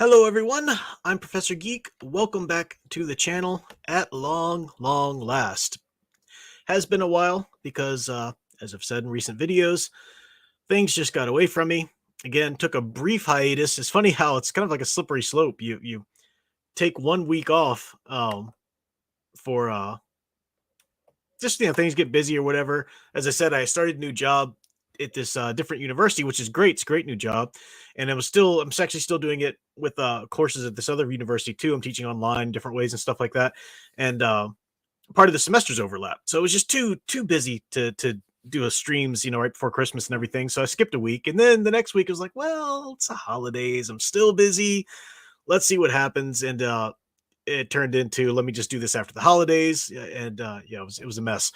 Hello, everyone. I'm Professor Geek. Welcome back to the channel at long last. Has been a while because, as I've said in recent videos, things just got away from me. Again, took a brief hiatus. It's funny how it's kind of like a slippery slope. You take 1 week off for just things get busy or whatever. As I said, I started a new job at this different university, which is great. It's a great new job, and I'm actually still doing it with courses at this other university too. I'm teaching online, different ways and stuff like that, and part of the semesters overlap. So it was just too busy to do a streams, right before Christmas and everything. So I skipped a week, and then the next week I was like, well, it's the holidays. I'm still busy. Let's see what happens, and it turned into let me just do this after the holidays, and yeah, it was a mess.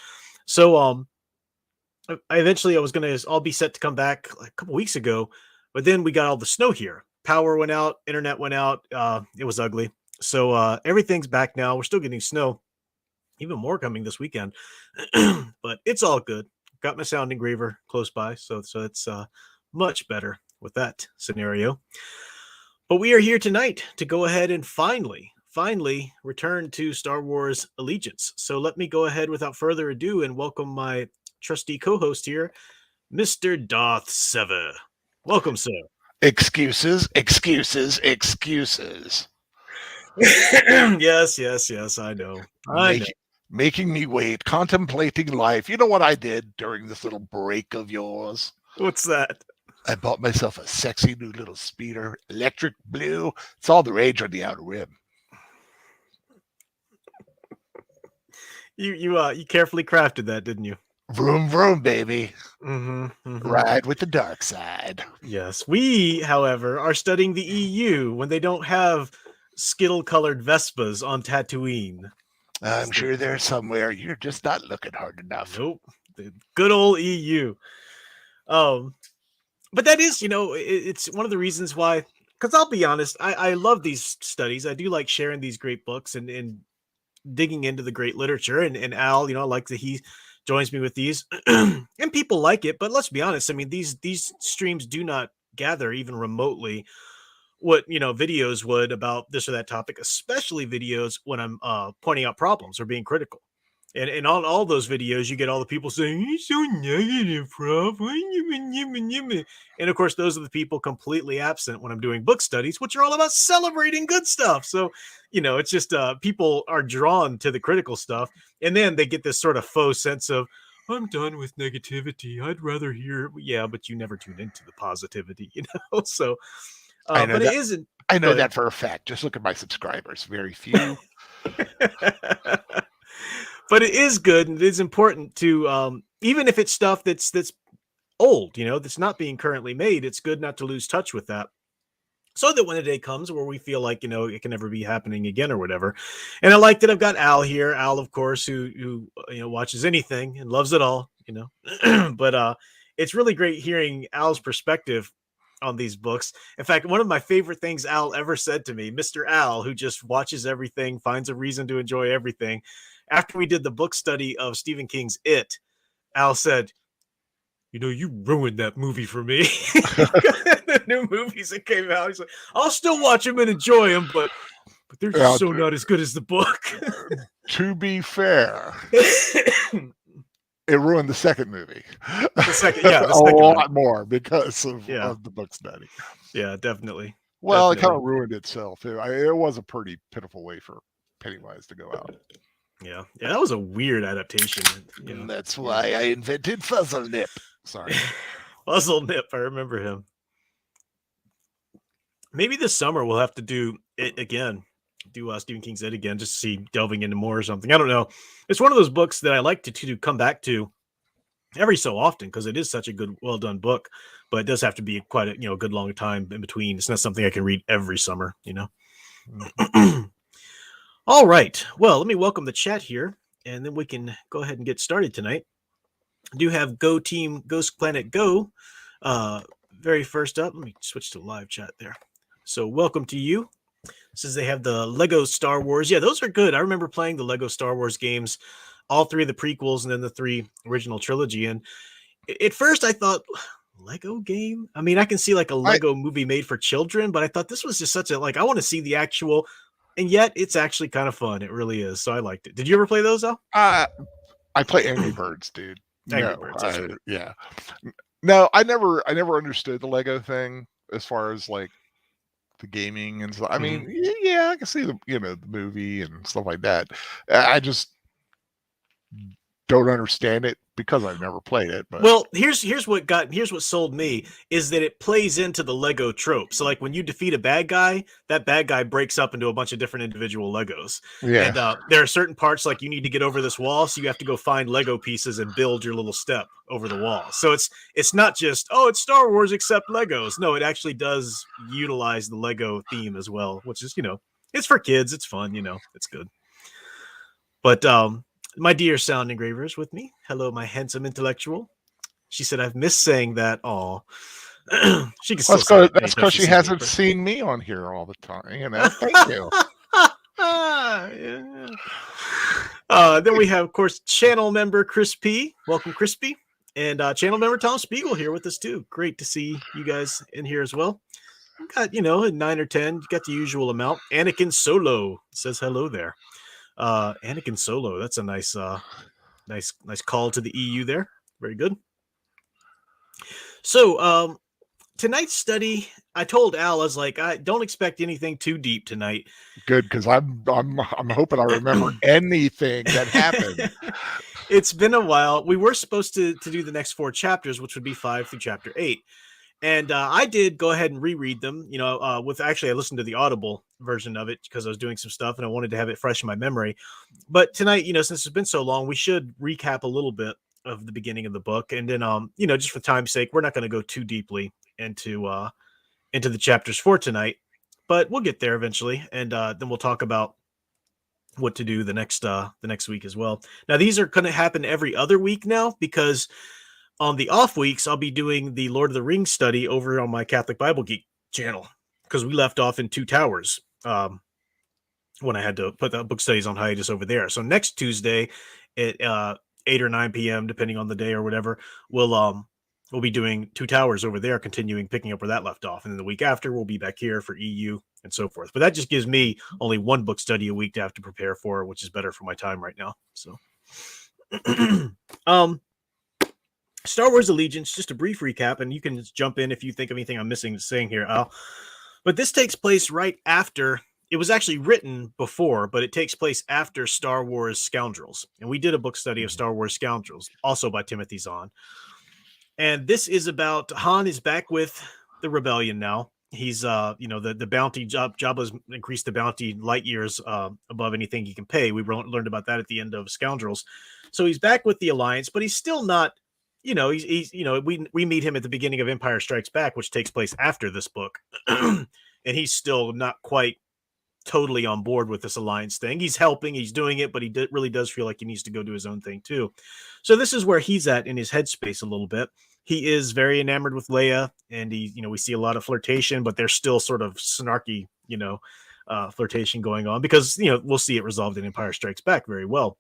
So I eventually I was gonna all be set to come back like a couple weeks ago, but then we got all the snow here. Power went out, internet went out. It was ugly. So everything's back now. We're still getting snow, even more coming this weekend, but it's all good. Got my sound engraver close by, so it's much better with that scenario. But we are here tonight to go ahead and finally return to Star Wars Allegiance. So let me go ahead without further ado and welcome my trusty co-host here, Mr. Darth Sever. Welcome, sir. Excuses, excuses, excuses. yes, I know. Making me wait, contemplating life. You know what I did during this little break of yours? What's that? I bought myself a sexy new little speeder, electric blue. It's all the rage on the outer rim. You carefully crafted that, didn't you? Vroom, vroom, baby. Mm-hmm. Ride with the dark side. Yes. We, however, are studying the EU when they don't have Skittle-colored Vespas on Tatooine. I'm sure they're somewhere. You're just not looking hard enough. Nope. The good old EU. But that is, it's one of the reasons why, because I'll be honest, I love these studies. I do like sharing these great books and digging into the great literature. And Al, I like that he joins me with these. And people like it. But let's be honest. I mean, these streams do not gather even remotely what videos would about this or that topic, especially videos when I'm pointing out problems or being critical. And on all those videos, you get all the people saying, "You're so negative, Prof." And of course, those are the people completely absent when I'm doing book studies, which are all about celebrating good stuff. So, it's just people are drawn to the critical stuff. And then they get this sort of faux sense of, I'm done with negativity. I'd rather hear, yeah, but you never tune into the positivity, So, I know but that, it isn't. I know that for a fact. Just look at my subscribers. Very few. But it is good and it is important to even if it's stuff that's old, that's not being currently made, it's good not to lose touch with that, so that when a day comes where we feel like it can never be happening again or whatever. And I like that I've got Al here. Al, of course, who watches anything and loves it all, but it's really great hearing Al's perspective on these books. In fact, one of my favorite things Al ever said to me, Mr. Al, who just watches everything, finds a reason to enjoy everything. After we did the book study of Stephen King's It, Al said, you ruined that movie for me. The new movies that came out, he's like, I'll still watch them and enjoy them, but they're just so not as good as the book. To be fair, it ruined the second movie. The second lot more because of the book study. Yeah, definitely. Well, it kind of ruined itself. It was a pretty pitiful way for Pennywise to go out. Yeah, that was a weird adaptation. That's why I invented Fuzzlenip. Sorry. Fuzzlenip, I remember him. Maybe this summer we'll have to do it again. Do Stephen King's It again, just to see delving into more or something. I don't know. It's one of those books that I like to come back to every so often because it is such a good, well done book. But it does have to be quite a good long time in between. It's not something I can read every summer. All right. Well, let me welcome the chat here, and then we can go ahead and get started tonight. I do have Go Team Ghost Planet Go. Very first up, let me switch to live chat there. So welcome to you. Says they have the Lego Star Wars. Yeah, those are good. I remember playing the Lego Star Wars games, all three of the prequels and then the 3 original trilogy. And at first I thought, Lego game? I mean, I can see like a Lego movie made for children, but I thought this was just such a like I want to see the actual, and yet it's actually kind of fun. It really is. So I liked it. Did you ever play those though? I play Angry Birds, dude. Angry No, Birds. That's right. yeah, no, I never understood the Lego thing as far as like the gaming and stuff. I mean, yeah, I can see the movie and stuff like that. I just don't understand it because I've never played it. But Well, here's what sold me is that it plays into the Lego trope. So like when you defeat a bad guy, that bad guy breaks up into a bunch of different individual Legos. yeah, And there are certain parts like you need to get over this wall, so you have to go find Lego pieces and build your little step over the wall. So it's not just it's Star Wars except Legos. No, it actually does utilize the Lego theme as well, which is it's for kids. It's fun. It's good. But my dear sound engraver is with me. Hello, my handsome intellectual. She said, I've missed saying that. Aw. She can still say it. That's because she hasn't seen me on here all the time. Thank you. Yeah. Then we have, of course, channel member Chris P. Welcome, Chris P. And channel member Tom Spiegel here with us, too. Great to see you guys in here as well. We got, 9 or 10. You got the usual amount. Anakin Solo says hello there. Anakin Solo. That's a nice call to the EU there. Very good. So, tonight's study, I told Al, I was like, I don't expect anything too deep tonight. Good, because I'm hoping I remember anything that happened. It's been a while. We were supposed to do the next 4 chapters, which would be 5 through chapter 8. And I did go ahead and reread them, I listened to the Audible version of it because I was doing some stuff and I wanted to have it fresh in my memory. But tonight, since it's been so long, we should recap a little bit of the beginning of the book. And then, just for time's sake, we're not going to go too deeply into the chapters for tonight, but we'll get there eventually. And then we'll talk about what to do the next week as well. Now, these are going to happen every other week now because on the off weeks, I'll be doing the Lord of the Rings study over on my Catholic Bible Geek channel because we left off in Two Towers when I had to put the book studies on hiatus over there. So next Tuesday at 8 or 9 p.m., depending on the day or whatever, we'll be doing Two Towers over there, picking up where that left off. And then the week after, we'll be back here for EU and so forth. But that just gives me only one book study a week to have to prepare for, which is better for my time right now. So, Star Wars Allegiance, just a brief recap, and you can just jump in if you think of anything I'm missing saying here, Al. But this takes place right after, it was actually written before, but it takes place after Star Wars Scoundrels. And we did a book study of Star Wars Scoundrels, also by Timothy Zahn. And this is about Han is back with the rebellion now. He's, the bounty, Jabba's increased the bounty light years above anything he can pay. We learned about that at the end of Scoundrels. So he's back with the Alliance, but he's still not, we meet him at the beginning of Empire Strikes Back, which takes place after this book. And he's still not quite totally on board with this Alliance thing. He's helping, he's doing it, but he really does feel like he needs to go do his own thing too. So this is where he's at in his headspace a little bit. He is very enamored with Leia, and we see a lot of flirtation, but there's still sort of snarky, flirtation going on because, we'll see it resolved in Empire Strikes Back very well.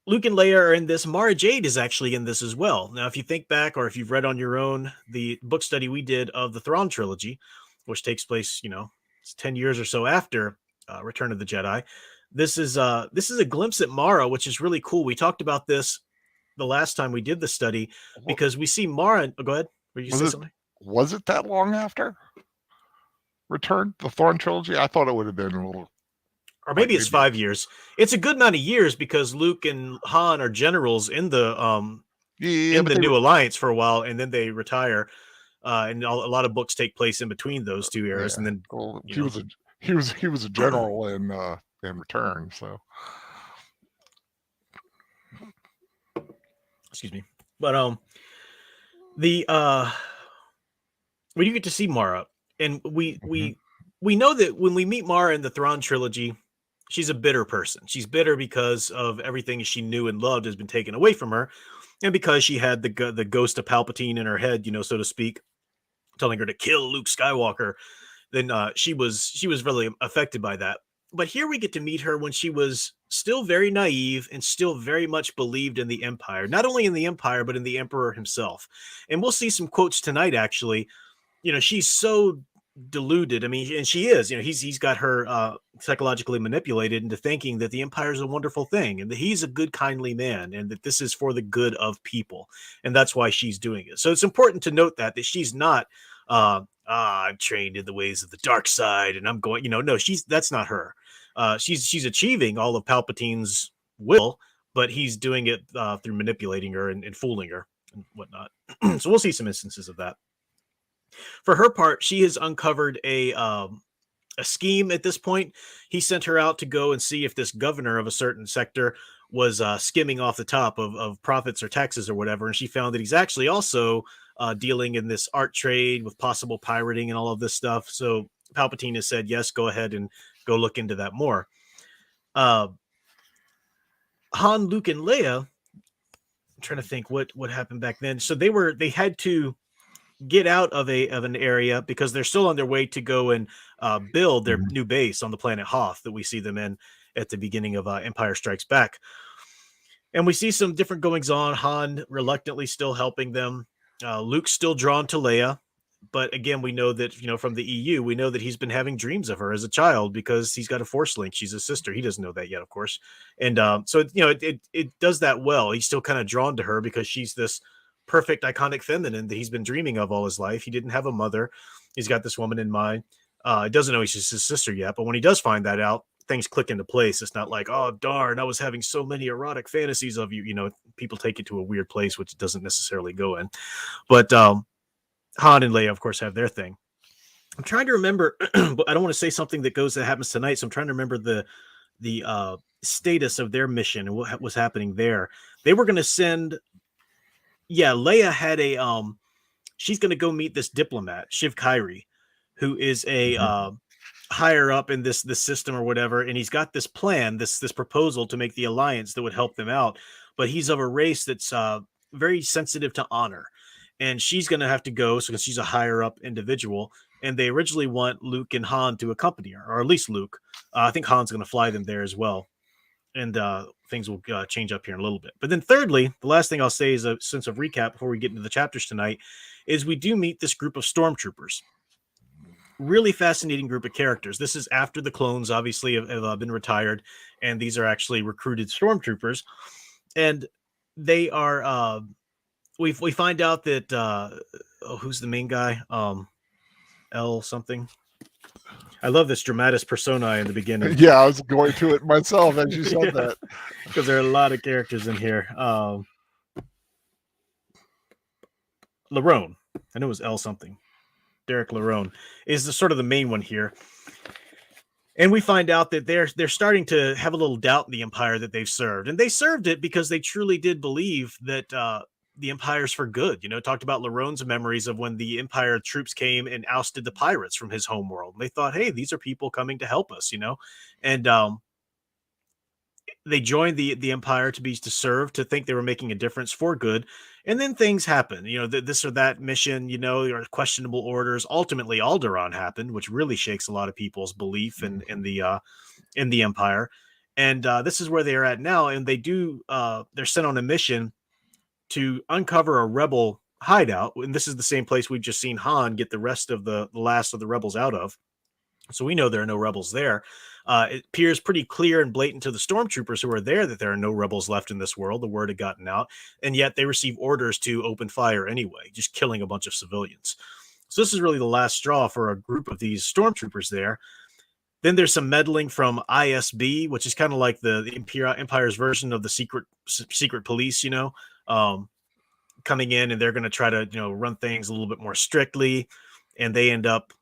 Luke and Leia are in this. Mara Jade is actually in this as well. Now, if you think back, or if you've read on your own, the book study we did of the Thrawn trilogy, which takes place, it's 10 years or so after Return of the Jedi. This is a glimpse at Mara, which is really cool. We talked about this the last time we did the study because we see Mara. Oh, go ahead. Were you say something? Was it that long after Return, the Thrawn trilogy? I thought it would have been a little. Or maybe it's 5 years. It's a good amount of years because Luke and Han are generals in the New Alliance for a while, and then they retire. And a lot of books take place in between those two eras, and then he was a general in Return. So, excuse me, but when you get to see Mara, and we know that when we meet Mara in the Thrawn trilogy, she's a bitter person. She's bitter because of everything she knew and loved has been taken away from her, and because she had the ghost of Palpatine in her head, so to speak, telling her to kill Luke Skywalker. Then she was really affected by that. but here we get to meet her when she was still very naive and still very much believed in the Empire, not only in the Empire, but in the Emperor himself. And we'll see some quotes tonight, actually. She's so deluded. I mean, and she is, he's got her psychologically manipulated into thinking that the Empire is a wonderful thing and that he's a good, kindly man and that this is for the good of people. And that's why she's doing it. So it's important to note that she's not, I'm trained in the ways of the dark side and I'm going, no, that's not her. She's achieving all of Palpatine's will, but he's doing it through manipulating her and fooling her and whatnot. So we'll see some instances of that. For her part, she has uncovered a scheme at this point. He sent her out to go and see if this governor of a certain sector was skimming off the top of profits or taxes or whatever, and she found that he's actually also dealing in this art trade with possible pirating and all of this stuff. So Palpatine has said, yes, go ahead and go look into that more. Han, Luke, and Leia, I'm trying to think what happened back then. So they had to get out of an area because they're still on their way to go and build their new base on the planet Hoth that we see them in at the beginning of Empire Strikes Back. And we see some different goings on. Han reluctantly still helping them. Luke's still drawn to Leia. But again, we know that, from the EU, we know that he's been having dreams of her as a child because he's got a Force link. She's his sister. He doesn't know that yet, of course. And so, it does that well. He's still kind of drawn to her because she's this perfect, iconic feminine that he's been dreaming of all his life. He didn't have a mother. He's got this woman in mind. He doesn't know she's his sister yet. But when he does find that out, things click into place. It's not like, oh, darn, I was having so many erotic fantasies of you. People take it to a weird place, which it doesn't necessarily go in. But Han and Leia, of course, have their thing. I'm trying to remember, but I don't want to say something that happens tonight. So I'm trying to remember the status of their mission and what was happening there. They were going to send. Yeah, Leia had she's going to go meet this diplomat, Shiv Kyrie, who is a higher up in this system or whatever. And he's got this plan, this proposal to make the alliance that would help them out. But he's of a race that's very sensitive to honor. And she's going to have to go because she's a higher up individual. And they originally want Luke and Han to accompany her, or at least Luke. I think Han's going to fly them there as well. And things will change up here in a little bit. But then thirdly, the last thing I'll say is a sense of recap before we get into the chapters tonight, is we do meet this group of stormtroopers. Really fascinating group of characters. This is after the clones obviously have been retired, and these are actually recruited stormtroopers. And they are... We find out that who's the main guy? L something. I love this dramatis personae in the beginning. Yeah, I was going to it myself as you said that. Because there are a lot of characters in here. Larone. I know it was L something. Derek Larone is sort of the main one here. And we find out that they're starting to have a little doubt in the Empire that they've served. And they served it because they truly did believe that the Empire's for good. Talked about Larone's memories of when the Empire troops came and ousted the pirates from his homeworld. And they thought, hey, these are people coming to help us, And they joined the Empire to serve, to think they were making a difference for good. And then things happen, this or that mission, or questionable orders. Ultimately, Alderaan happened, which really shakes a lot of people's belief in the Empire. And this is where they are at now. And they're sent on a mission to uncover a rebel hideout. And this is the same place we've just seen Han get the rest of the last of the rebels out of. So we know there are no rebels there. It appears pretty clear and blatant to the stormtroopers who are there that there are no rebels left in this world. The word had gotten out, and yet they receive orders to open fire anyway, just killing a bunch of civilians. So this is really the last straw for a group of these stormtroopers there. Then there's some meddling from ISB, which is kind of like the Empire's version of the secret police, coming in, and they're going to try to, run things a little bit more strictly. And they end up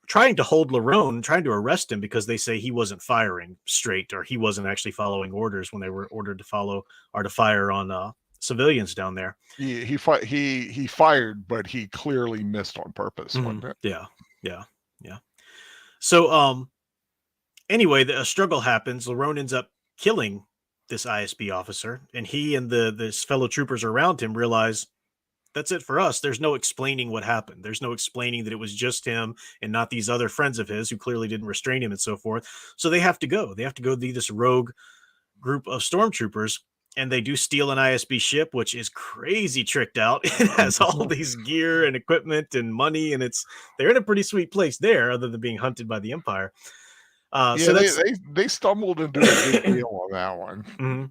trying to hold Larone, trying to arrest him because they say he wasn't firing straight, or he wasn't actually following orders when they were ordered to follow or to fire on civilians down there. He fired, but he clearly missed on purpose. Mm-hmm. Yeah. So anyway, a struggle happens. Larone ends up killing this ISB officer, and he and this fellow troopers around him realize That's it for us. There's no explaining what happened. There's no explaining that it was just him and not these other friends of his who clearly didn't restrain him and so forth. So they have to go. They have to go be this rogue group of stormtroopers, and they do steal an ISB ship, which is crazy tricked out. It has all these gear and equipment and money, and they're in a pretty sweet place there, other than being hunted by the Empire. Yeah, So they stumbled into a good deal on that one. Mm-hmm.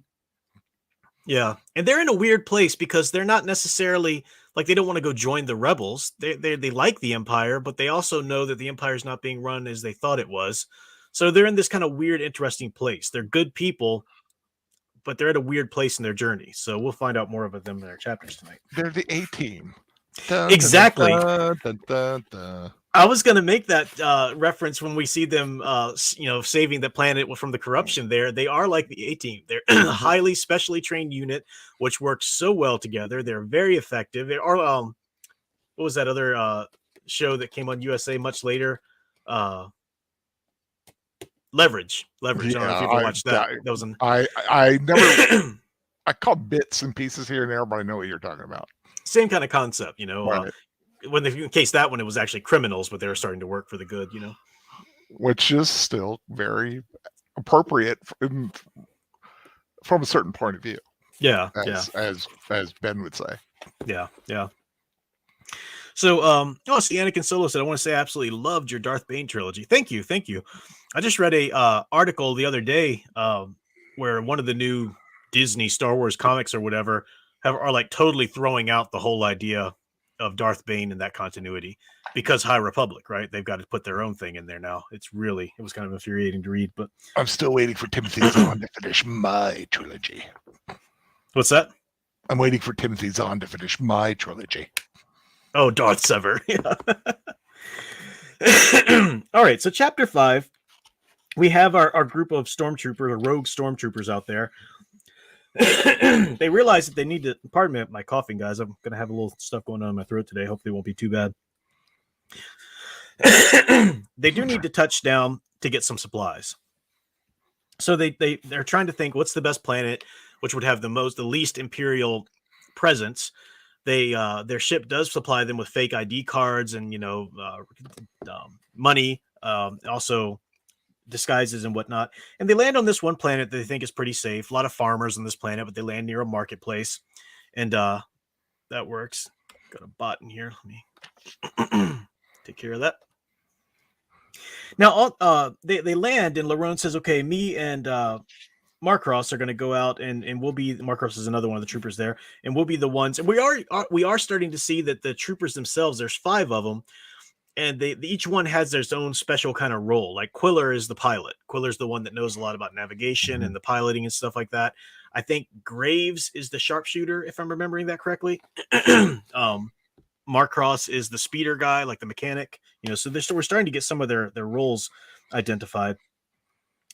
Yeah, and they're in a weird place because they're not necessarily like they don't want to go join the rebels. They like the Empire, but they also know that the Empire is not being run as they thought it was. So they're in this kind of weird, interesting place. They're good people, but they're at a weird place in their journey. So we'll find out more about them in our chapters tonight. They're the A-team. Exactly. Dun, dun, dun, dun. I was going to make that reference when we see them, saving the planet from the corruption there. They are like the A-team. They're a highly specially trained unit, which works so well together. They're very effective. They are, what was that other show that came on USA much later? Leverage. Yeah, I don't know if you ever watched that. That was I never, I caught bits and pieces here and there, but I know what you're talking about. Same kind of concept, Right. In case that one, it was actually criminals, but they were starting to work for the good, Which is still very appropriate from a certain point of view. Yeah, as Ben would say. Yeah. So, see, Anakin Solo said, I want to say I absolutely loved your Darth Bane trilogy. Thank you. I just read a article the other day where one of the new Disney Star Wars comics or whatever are like totally throwing out the whole idea of Darth Bane in that continuity because High Republic, right? They've got to put their own thing in there now. It was kind of infuriating to read, but I'm still waiting for Timothy Zahn to finish my trilogy. What's that? I'm waiting for Timothy Zahn to finish my trilogy. Oh, Darth Sever. Yeah. All right. So chapter 5, we have our group of stormtroopers, or rogue stormtroopers out there. They realize that they need to, pardon me, my coughing, guys. I'm going to have a little stuff going on in my throat today. Hopefully it won't be too bad. They do need to touch down to get some supplies. So they're trying to think, what's the best planet, which would have the least Imperial presence. Their ship does supply them with fake ID cards and, money, also disguises and whatnot. And they land on this one planet that they think is pretty safe. A lot of farmers on this planet, but they land near a marketplace. And that works. Got a bot in here. Let me take care of that. Now, they land, and Larone says, okay, me and Marcross are going to go out, and we'll be, Marcross is another one of the troopers there, and we'll be the ones, and we are starting to see that the troopers themselves, there's 5 of them, and each one has their own special kind of role. Like Quiller is the pilot. Quiller's the one that knows a lot about navigation and the piloting and stuff like that. I think Graves is the sharpshooter, if I'm remembering that correctly. Marcross is the speeder guy, like the mechanic. So we're starting to get some of their roles identified.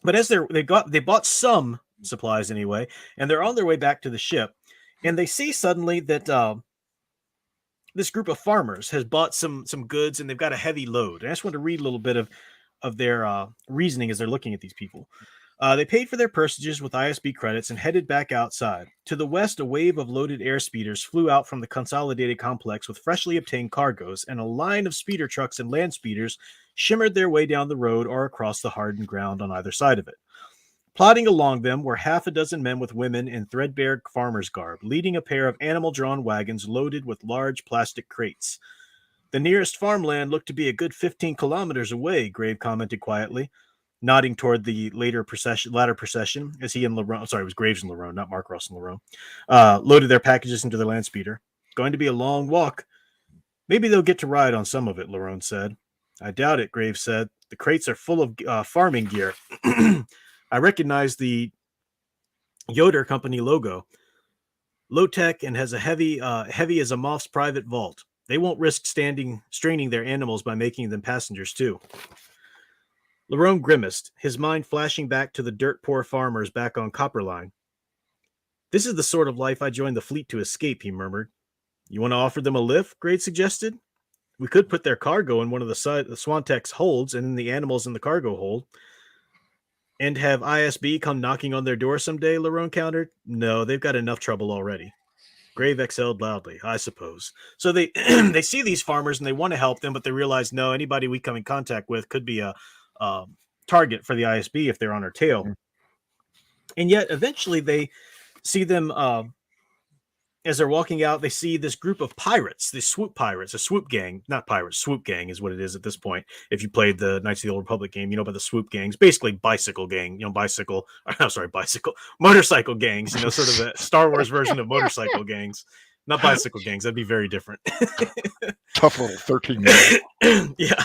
But as they bought some supplies anyway, and they're on their way back to the ship, and they see suddenly that this group of farmers has bought some goods, and they've got a heavy load. And I just want to read a little bit of their reasoning as they're looking at these people. They paid for their purchases with ISB credits and headed back outside. To the west, a wave of loaded air speeders flew out from the consolidated complex with freshly obtained cargoes, and a line of speeder trucks and land speeders shimmered their way down the road or across the hardened ground on either side of it. Plodding along them were half a dozen men with women in threadbare farmer's garb, leading a pair of animal-drawn wagons loaded with large plastic crates. The nearest farmland looked to be a good 15 kilometers away, Grave commented quietly, nodding toward the latter procession as he and Larone, sorry, it was Graves and Larone, not Marcross and Larone, loaded their packages into their land speeder. Going to be a long walk. Maybe they'll get to ride on some of it, Larone said. I doubt it, Graves said. The crates are full of farming gear. I recognize the Yoder Company logo. Low-tech and has a heavy as a moth's private vault. They won't risk straining their animals by making them passengers, too. Larone grimaced, his mind flashing back to the dirt-poor farmers back on Copperline. This is the sort of life I joined the fleet to escape, he murmured. You want to offer them a lift? Grade suggested. We could put their cargo in one of the Swantek's holds and in the animals in the cargo hold. And have ISB come knocking on their door someday, Larone countered. No, they've got enough trouble already. Grave exhaled loudly, I suppose. So they they see these farmers and they want to help them, but they realize no, anybody we come in contact with could be a target for the ISB if they're on our tail. Mhm. And yet, eventually, they see them as they're walking out. They see this group of pirates, these swoop pirates, a swoop gang, not pirates, swoop gang is what it is at this point. If you played the Knights of the Old Republic game, you know about the swoop gangs, basically bicycle gang, motorcycle gangs, sort of a Star Wars version of motorcycle gangs, not bicycle gangs. That'd be very different. Tough little 13-year-old. Yeah.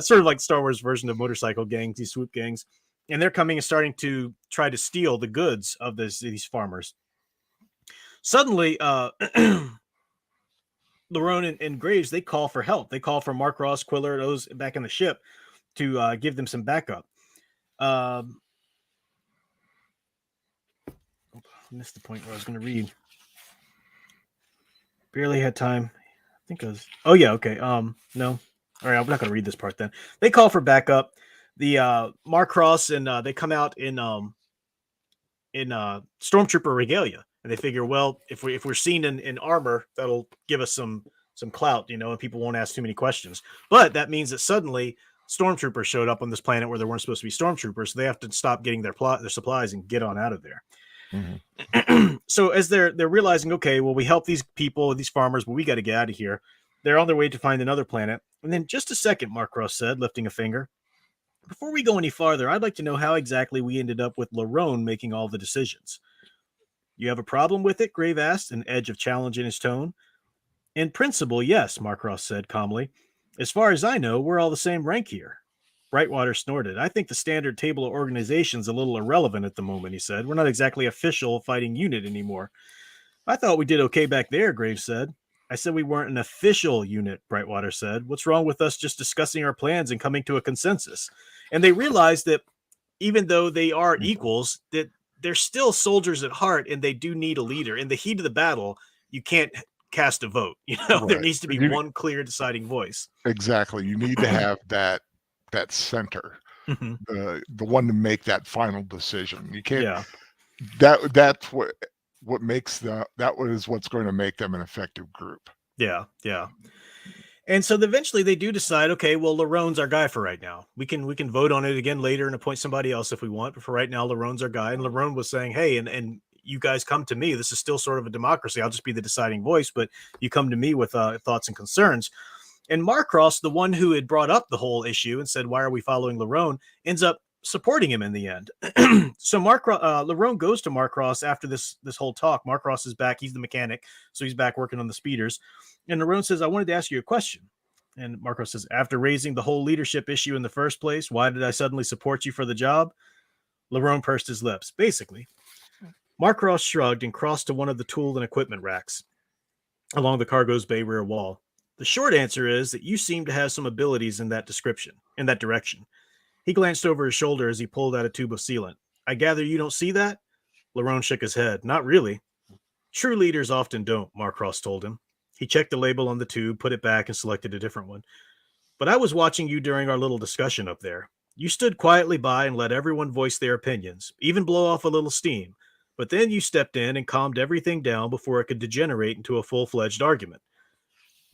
Sort of like Star Wars version of motorcycle gangs, these swoop gangs. And they're coming and starting to try to steal the goods of these farmers. Suddenly, Lerone and Graves, they call for help. They call for Mark Ross, Quiller, those back in the ship to give them some backup. I missed the point where I was going to read. Barely had time. I think I was... Oh, yeah, okay. No. All right, I'm not going to read this part then. They call for backup. The Mark Ross and they come out in Stormtrooper regalia. And they figure, well, if we're seen in armor, that'll give us some clout, and people won't ask too many questions. But that means that suddenly Stormtroopers showed up on this planet where there weren't supposed to be Stormtroopers, so they have to stop getting their supplies and get on out of there. Mm-hmm. So as they're realizing, okay, well, we help these people, these farmers, but we got to get out of here. They're on their way to find another planet. And then just a second, Mark Ross said, lifting a finger. Before we go any farther, I'd like to know how exactly we ended up with Lerone making all the decisions. You have a problem with it? Grave asked, an edge of challenge in his tone. In principle, yes, Mark Ross said calmly. As far as I know, we're all the same rank here. Brightwater snorted. I think the standard table of organization's a little irrelevant at the moment, he said. We're not exactly official fighting unit anymore. I thought we did okay back there, Graves said. I said we weren't an official unit, Brightwater said. What's wrong with us just discussing our plans and coming to a consensus? And they realized that even though they are equals, that they're still soldiers at heart, and they do need a leader. In the heat of the battle, you can't cast a vote. Right. There needs to be one clear deciding voice. Exactly. You need to have that center, the one to make that final decision. You can't. Yeah. That's what makes that was what's going to make them an effective group. Yeah. And so eventually they do decide, okay, well, Lerone's our guy for right now. We can vote on it again later and appoint somebody else if we want. But for right now, Lerone's our guy. And Lerone was saying, hey, and you guys come to me. This is still sort of a democracy. I'll just be the deciding voice, but you come to me with thoughts and concerns. And Mark Ross, the one who had brought up the whole issue and said, why are we following Lerone, ends up supporting him in the end. So Lerone goes to Mark Ross after this whole talk. Mark Ross is back. He's the mechanic. So he's back working on the speeders. And Lerone says, I wanted to ask you a question. And Mark Ross says, after raising the whole leadership issue in the first place, why did I suddenly support you for the job? Lerone pursed his lips. Basically, Mark Ross shrugged and crossed to one of the tool and equipment racks along the cargo's bay rear wall. The short answer is that you seem to have some abilities in that direction. He glanced over his shoulder as he pulled out a tube of sealant. I gather you don't see that? Lerone shook his head. Not really. True leaders often don't, Mark Ross told him. He checked the label on the tube, put it back, and selected a different one. But I was watching you during our little discussion up there. You stood quietly by and let everyone voice their opinions, even blow off a little steam. But then you stepped in and calmed everything down before it could degenerate into a full-fledged argument.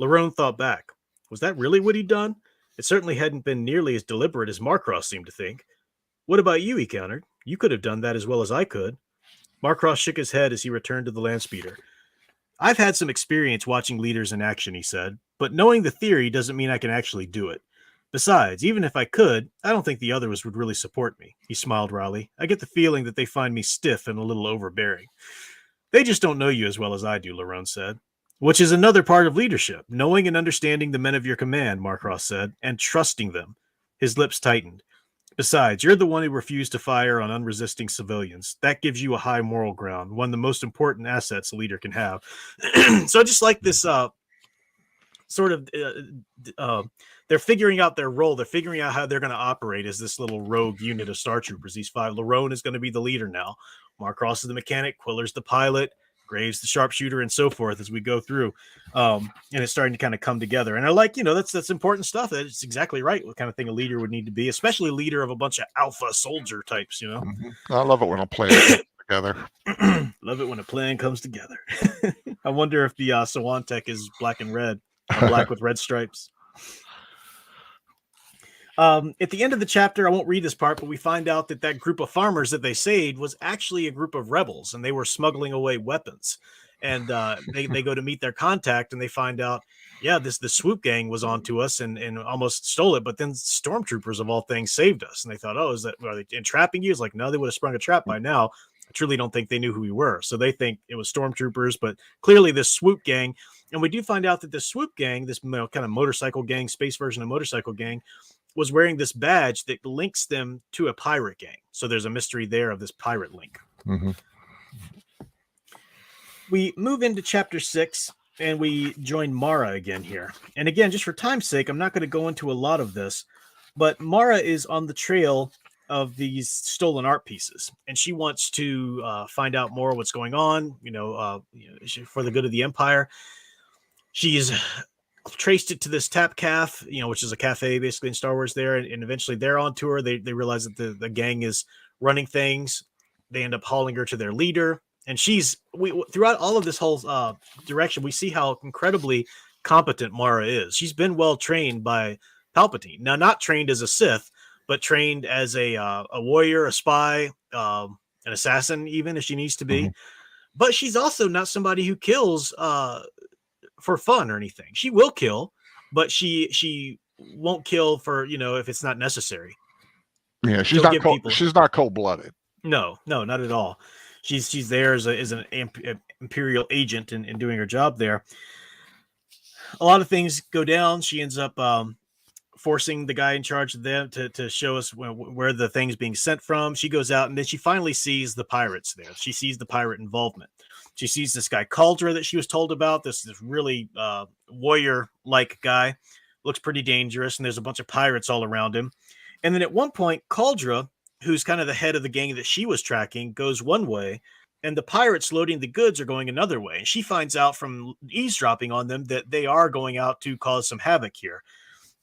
Lerone thought back. Was that really what he'd done? It certainly hadn't been nearly as deliberate as Mark Ross seemed to think. What about you, he countered. You could have done that as well as I could. Mark Ross shook his head as he returned to the land speeder. I've had some experience watching leaders in action, he said, but knowing the theory doesn't mean I can actually do it. Besides, even if I could, I don't think the others would really support me. He smiled wryly. I get the feeling that they find me stiff and a little overbearing. They just don't know you as well as I do, Lerone said. Which is another part of leadership, knowing and understanding the men of your command, Mark Ross said, and trusting them. His lips tightened. Besides, you're the one who refused to fire on unresisting civilians. That gives you a high moral ground, one of the most important assets a leader can have. So I just like this they're figuring out their role. They're figuring out how they're going to operate as this little rogue unit of Star Troopers. These five. Lerone is going to be the leader now. Mark Ross is the mechanic. Quiller's the pilot. Graves the sharpshooter, and so forth as we go through. And it's starting to kind of come together. And I like, that's important stuff. It's exactly right. What kind of thing a leader would need to be, especially a leader of a bunch of alpha soldier types, I love it when a player together. Love it when a plan comes together. I wonder if the Sawantech is black and red, or black with red stripes. At the end of the chapter, I won't read this part, but we find out that that group of farmers that they saved was actually a group of rebels, and they were smuggling away weapons. And they go to meet their contact, and they find out, yeah, the swoop gang was onto us and almost stole it. But then stormtroopers of all things saved us, and they thought, oh, are they entrapping you? It's like, no, they would have sprung a trap by now. I truly don't think they knew who we were, so they think it was stormtroopers. But clearly, this swoop gang, and we do find out that this swoop gang, this kind of motorcycle gang, space version of motorcycle gang, was wearing this badge that links them to a pirate gang. So there's a mystery there of this pirate link. Mm-hmm. We move into chapter 6 and we join Mara again here. And again, just for time's sake, I'm not going to go into a lot of this, but Mara is on the trail of these stolen art pieces, and she wants to find out more what's going on, for the good of the Empire. She's traced it to this Tap Caf, which is a cafe basically in Star Wars there. And eventually they're on tour. They realize that the gang is running things. They end up hauling her to their leader. And throughout all of this whole direction, we see how incredibly competent Mara is. She's been well trained by Palpatine. Now, not trained as a Sith, but trained as a warrior, a spy, an assassin, even if she needs to be. Mm-hmm. But she's also not somebody who kills for fun or anything. She will kill, but she won't kill for, if it's not necessary. Yeah, she's not cold-blooded. No, not at all. She's there as an imperial agent and doing her job there. A lot of things go down. She ends up forcing the guy in charge of them to show us where the thing's being sent from. She goes out and then she finally sees the pirates there. She sees the pirate involvement. She sees this guy Caldra that she was told about, this really warrior-like guy. Looks pretty dangerous, and there's a bunch of pirates all around him. And then at one point, Caldra, who's kind of the head of the gang that she was tracking, goes one way, and the pirates loading the goods are going another way. And she finds out from eavesdropping on them that they are going out to cause some havoc here.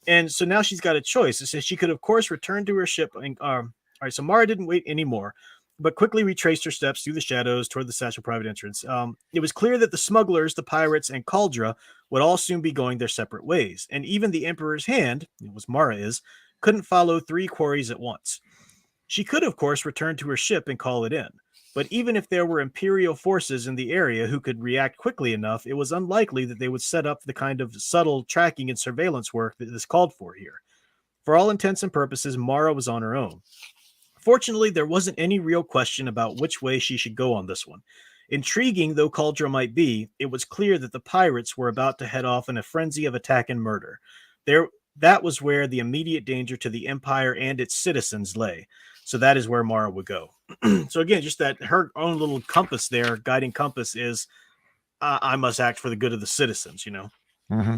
And so now she's got a choice. It says she could, of course, return to her ship. And, all right, so Mara didn't wait anymore, but quickly retraced her steps through the shadows toward the Satchel Private entrance. It was clear that the smugglers, the pirates, and Caldra would all soon be going their separate ways. And even the Emperor's hand, it was Mara is, couldn't follow 3 quarries at once. She could, of course, return to her ship and call it in. But even if there were Imperial forces in the area who could react quickly enough, it was unlikely that they would set up the kind of subtle tracking and surveillance work that is called for here. For all intents and purposes, Mara was on her own. Fortunately, there wasn't any real question about which way she should go on this one. Intriguing though Caldra might be, it was clear that the pirates were about to head off in a frenzy of attack and murder. That was where the immediate danger to the Empire and its citizens lay. So that is where Mara would go. So again, just that her own little compass there, guiding compass is, I must act for the good of the citizens, Mm-hmm.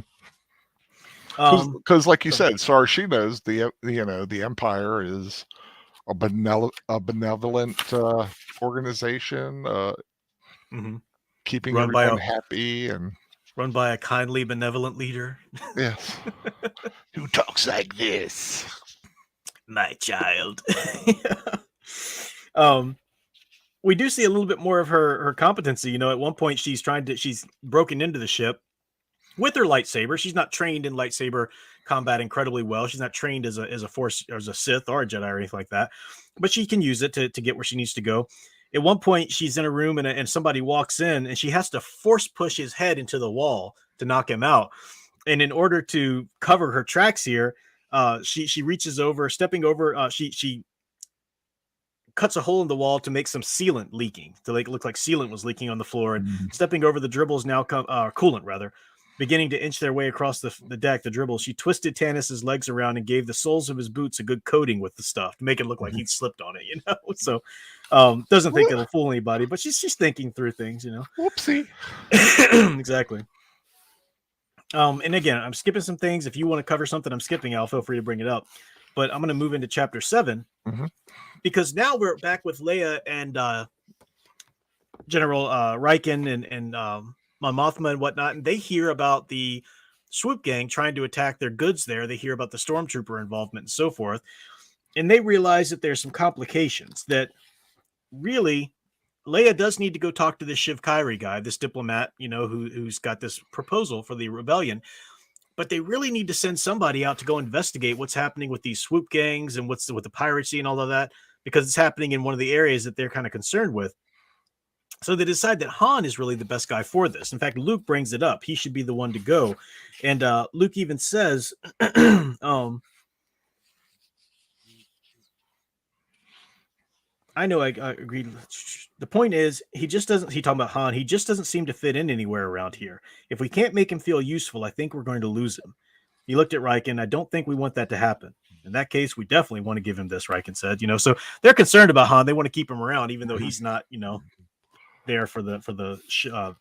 Because like you said, Sar, she knows the Empire is a benevolent organization, mm-hmm. keeping everyone happy and run by a kindly, benevolent leader. Yes. Who talks like this? My child. We do see a little bit more of her competency. At one point she's broken into the ship with her lightsaber. She's not trained in lightsaber combat incredibly well. She's not trained as a force or as a Sith or a Jedi or anything like that, but she can use it to get where she needs to go. At one point she's in a room and somebody walks in and she has to force push his head into the wall to knock him out. And in order to cover her tracks here, she reaches over, stepping over, she cuts a hole in the wall to make some sealant leaking, to look like sealant was leaking on the floor. And stepping over the dribbles now coolant rather, beginning to inch their way across the deck. The dribble, she twisted Tanis's legs around and gave the soles of his boots a good coating with the stuff to make it look like he'd slipped on it. So doesn't think it'll fool anybody, but she's thinking through things. Whoopsie. Exactly. And again, I'm skipping some things. If you want to cover something I'm skipping, Al, feel free to bring it up. But I'm going to move into chapter 7 because now we're back with Leia and General Riken and Mon Mothma and whatnot, and they hear about the swoop gang trying to attack their goods there. They hear about the Stormtrooper involvement and so forth, and they realize that there's some complications, that really Leia does need to go talk to this Shiv Kyrie guy, this diplomat, who's got this proposal for the rebellion. But they really need to send somebody out to go investigate what's happening with these swoop gangs and with the piracy and all of that, because it's happening in one of the areas that they're kind of concerned with. So they decide that Han is really the best guy for this. In fact, Luke brings it up. He should be the one to go. And Luke even says, I know I agreed. The point is, he talking about Han, he just doesn't seem to fit in anywhere around here. If we can't make him feel useful, I think we're going to lose him. He looked at Riken. I don't think we want that to happen. In that case, we definitely want to give him this, Riken said. So they're concerned about Han. They want to keep him around, even though he's not, there for the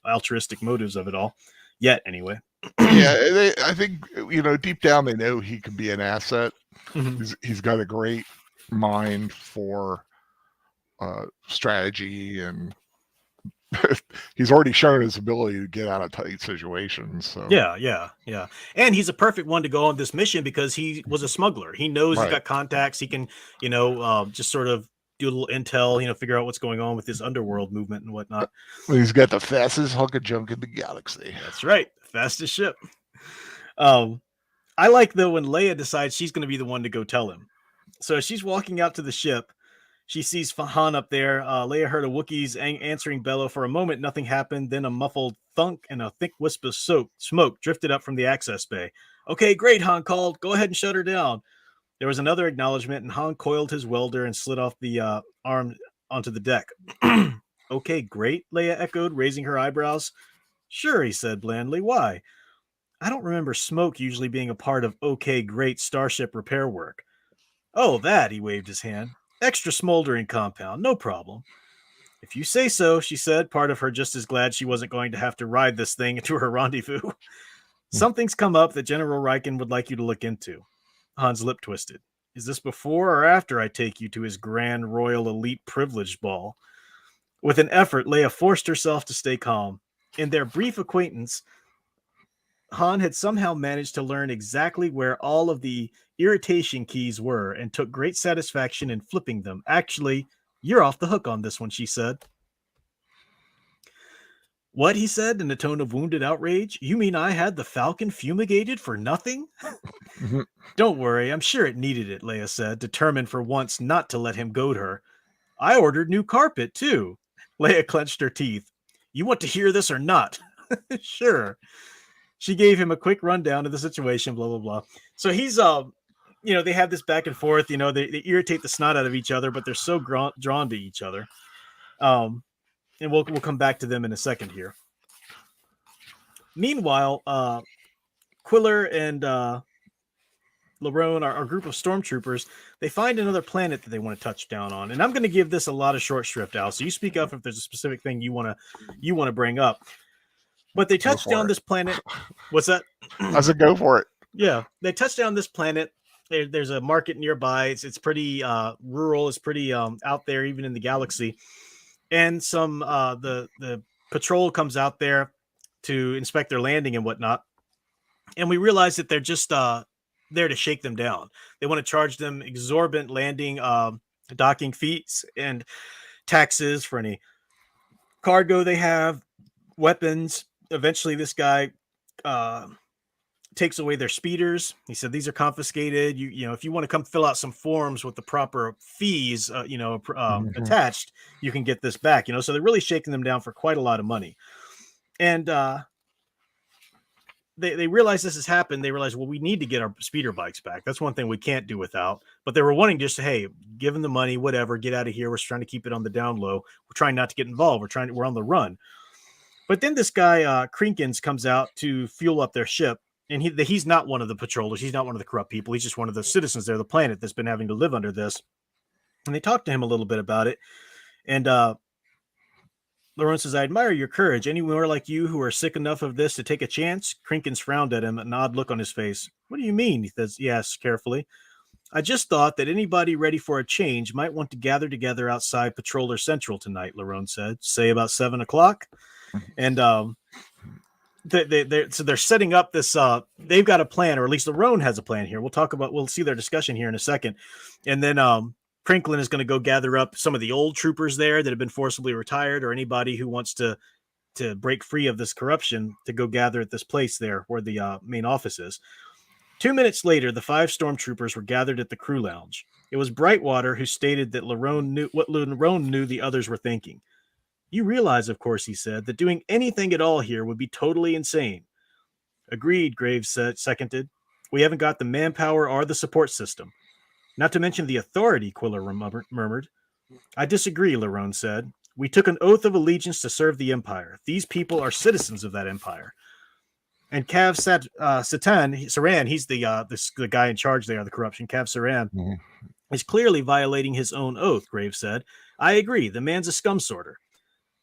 altruistic motives of it all yet. Anyway, yeah, I think deep down they know he can be an asset. Mm-hmm. He's got a great mind for strategy, and he's already shown his ability to get out of tight situations. So yeah, and he's a perfect one to go on this mission because he was a smuggler. He knows He's got contacts. He can just sort of do a little intel, figure out what's going on with this underworld movement and whatnot. He's got the fastest hunk of junk in the galaxy. That's right, fastest ship. I like though when Leia decides she's going to be the one to go tell him. So as she's walking out to the ship, she sees Han up there. Leia heard a Wookiee's answering bellow. For a moment, nothing happened. Then a muffled thunk and a thick wisp of smoke drifted up from the access bay. Okay, great, Han called. Go ahead and shut her down. There was another acknowledgement, and Han coiled his welder and slid off the arm onto the deck. Okay, great, Leia echoed, raising her eyebrows. Sure, he said blandly. Why? I don't remember smoke usually being a part of okay, great starship repair work. Oh, that, he waved his hand. Extra smoldering compound, no problem. If you say so, she said, part of her just as glad she wasn't going to have to ride this thing to her rendezvous. Something's come up that General Riken would like you to look into. Han's lip twisted. Is this before or after I take you to his grand royal elite privileged ball? With an effort, Leia forced herself to stay calm. In their brief acquaintance, Han had somehow managed to learn exactly where all of the irritation keys were and took great satisfaction in flipping them. Actually, you're off the hook on this one, she said. What, he said in a tone of wounded outrage. You mean I had the Falcon fumigated for nothing? Don't worry, I'm sure it needed it, Leia said, determined for once not to let him goad her. I ordered new carpet, too. Leia clenched her teeth. You want to hear this or not? Sure. She gave him a quick rundown of the situation, blah, blah, blah. So he's, they have this back and forth, they irritate the snot out of each other, but they're so drawn to each other. And we'll come back to them in a second here. Meanwhile, Quiller and Larone, our group of stormtroopers, they find another planet that they want to touch down on. And I'm going to give this a lot of short shrift, Al. So you speak up if there's a specific thing you want to bring up. But they touch down this planet. What's that? I said, go for it. Yeah, they touch down this planet. There's a market nearby. It's pretty rural. It's pretty out there, even in the galaxy. And some the patrol comes out there to inspect their landing and whatnot. And we realize that they're just there to shake them down. They want to charge them exorbitant landing, docking fees and taxes for any cargo they have, weapons. Eventually, this guy takes away their speeders. He said, these are confiscated. If you want to come fill out some forms with the proper fees, attached, you can get this back, so they're really shaking them down for quite a lot of money. And they realize this has happened. They realize, well, we need to get our speeder bikes back. That's one thing we can't do without, but they were wanting just to, hey, give them the money, whatever, get out of here. We're trying to keep it on the down low. We're trying not to get involved. We're on the run. But then this guy, Krinkins, comes out to fuel up their ship. And he's not one of the patrollers. He's not one of the corrupt people. He's just one of the citizens there, the planet that's been having to live under this. And they talk to him a little bit about it. And Larone says, I admire your courage. Anyone like you who are sick enough of this to take a chance? Krinkins frowned at him, an odd look on his face. What do you mean? He asks carefully. I just thought that anybody ready for a change might want to gather together outside Patroller Central tonight, Larone said. Say about 7 o'clock. And they're setting up this. They've got a plan, or at least Larone has a plan here. We'll see their discussion here in a second. And then Prinklin is going to go gather up some of the old troopers there that have been forcibly retired, or anybody who wants to break free of this corruption to go gather at this place there where the main office is. 2 minutes later, the 5 stormtroopers were gathered at the crew lounge. It was Brightwater who stated that Lerone knew the others were thinking. You realize, of course, he said, that doing anything at all here would be totally insane. Agreed, Graves seconded. We haven't got the manpower or the support system. Not to mention the authority, Quiller murmured. I disagree, Lerone said. We took an oath of allegiance to serve the Empire. These people are citizens of that Empire. And Cav Saran, he's the guy in charge there, the corruption, Cav Saran, is clearly violating his own oath, Graves said. I agree, the man's a scum sorter.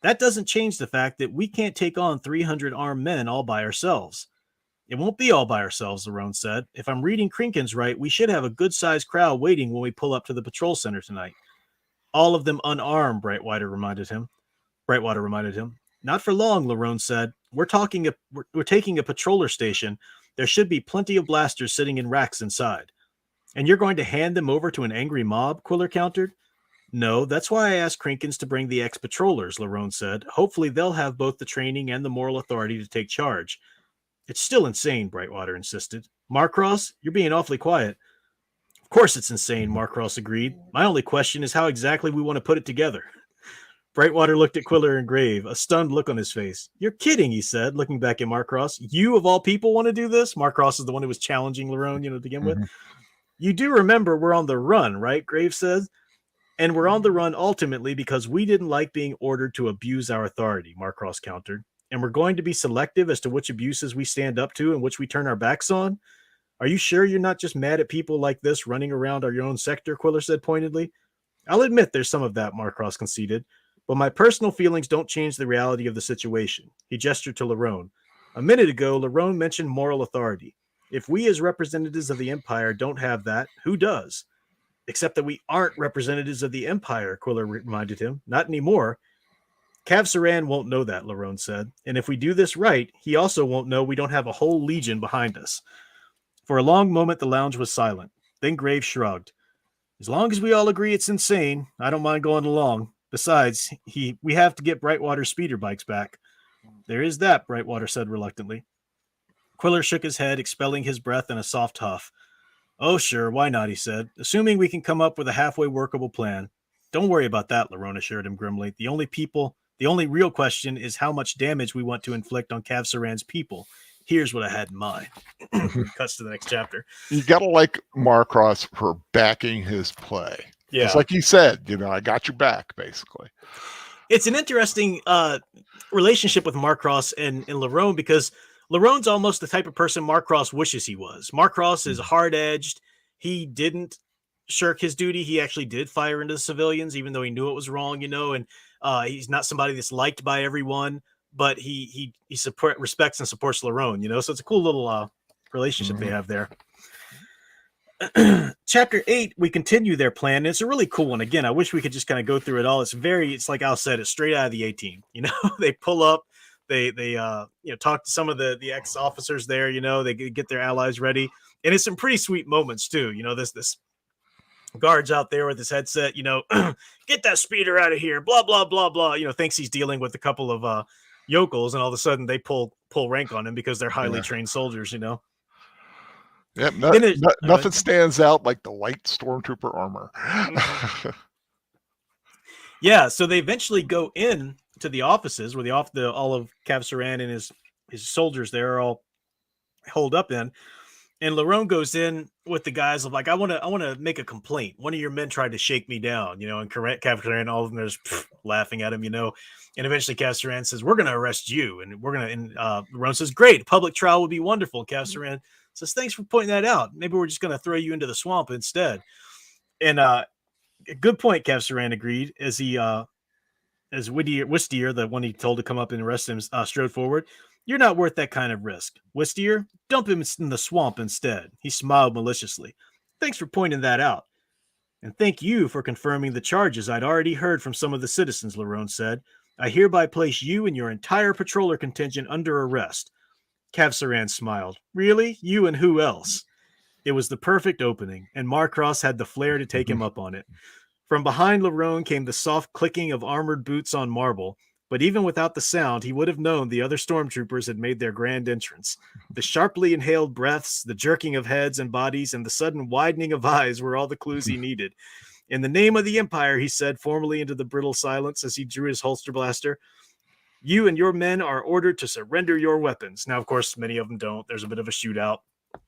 That doesn't change the fact that we can't take on 300 armed men all by ourselves. It won't be all by ourselves, Lerone said. If I'm reading Krinkins right, we should have a good-sized crowd waiting when we pull up to the patrol center tonight. All of them unarmed, Brightwater reminded him. Not for long, Lerone said. We're taking a patroller station. There should be plenty of blasters sitting in racks inside. And you're going to hand them over to an angry mob? Quiller countered. No, that's why I asked Krinkins to bring the ex-patrollers, Lerone said. Hopefully they'll have both the training and the moral authority to take charge. It's still insane, Brightwater insisted. Marcross, you're being awfully quiet. Of course it's insane, Marcross agreed. My only question is how exactly we want to put it together. Brightwater looked at Quiller and Grave, a stunned look on his face. You're kidding, he said, looking back at Marcross. You, of all people, want to do this? Marcross is the one who was challenging Lerone, to begin with. You do remember we're on the run, right? Grave says. And we're on the run ultimately because we didn't like being ordered to abuse our authority, Marcross countered. And we're going to be selective as to which abuses we stand up to and which we turn our backs on? Are you sure you're not just mad at people like this running around your own sector, Quiller said pointedly. I'll admit there's some of that, Marcross conceded, but my personal feelings don't change the reality of the situation. He gestured to Lerone. A minute ago, Lerone mentioned moral authority. If we as representatives of the Empire don't have that, who does? Except that we aren't representatives of the Empire, Quiller reminded him. Not anymore. Cav Saran won't know that, Lerone said. And if we do this right, he also won't know we don't have a whole legion behind us. For a long moment, the lounge was silent. Then Graves shrugged. As long as we all agree it's insane, I don't mind going along. Besides, we have to get Brightwater's speeder bikes back. There is that, Brightwater said reluctantly. Quiller shook his head, expelling his breath in a soft huff. Oh, sure, why not, he said, assuming we can come up with a halfway workable plan. Don't worry about that, Lerone assured him grimly. The only real question is how much damage we want to inflict on Cav Saran's people. Here's what I had in mind. Cuts to the next chapter. You got to like Marcross for backing his play. Yeah. It's like he said, I got your back, basically. It's an interesting relationship with Marcross and Lerone because Lerone's almost the type of person Marcross wishes he was. Marcross is hard-edged. He didn't shirk his duty. He actually did fire into the civilians, even though he knew it was wrong, and he's not somebody that's liked by everyone, but he respects and supports Lerone, so it's a cool little relationship they have there. Chapter 8, we continue their plan, and it's a really cool one. Again, I wish we could just kind of go through it all. It's like Al said, it's straight out of the A-Team. They pull up, they talk to some of the ex-officers there, they get their allies ready, and it's some pretty sweet moments too. This guard's out there with his headset, get that speeder out of here, blah blah blah blah, thinks he's dealing with a couple of yokels, and all of a sudden they pull rank on him because they're highly trained soldiers. Yep, nothing stands out like the white stormtrooper armor. Yeah, so they eventually go in to the offices where all of Cav Saran and his soldiers there are all holed up in. And Lerone goes in with the guys of like, I want to make a complaint. One of your men tried to shake me down, and Cav Saran, all of them are just laughing at him, And eventually Cav Saran says, we're going to arrest you. And Lerone says, great, public trial would be wonderful. Cav Saran says, thanks for pointing that out. Maybe we're just going to throw you into the swamp instead. And a good point, Cav Saran agreed as Wistier, the one he told to come up and arrest him, strode forward. You're not worth that kind of risk. Wistier, dump him in the swamp instead. He smiled maliciously. Thanks for pointing that out. And thank you for confirming the charges I'd already heard from some of the citizens, Lerone said. I hereby place you and your entire patroller contingent under arrest. Cav Saran smiled. Really? You and who else? It was the perfect opening, and Marcross had the flair to take him up on it. From behind Larone came the soft clicking of armored boots on marble, but even without the sound, he would have known the other stormtroopers had made their grand entrance. The sharply inhaled breaths, the jerking of heads and bodies, and the sudden widening of eyes were all the clues he needed. In the name of the Empire, he said formally into the brittle silence as he drew his holster blaster, you and your men are ordered to surrender your weapons. Now, of course, many of them don't. There's a bit of a shootout,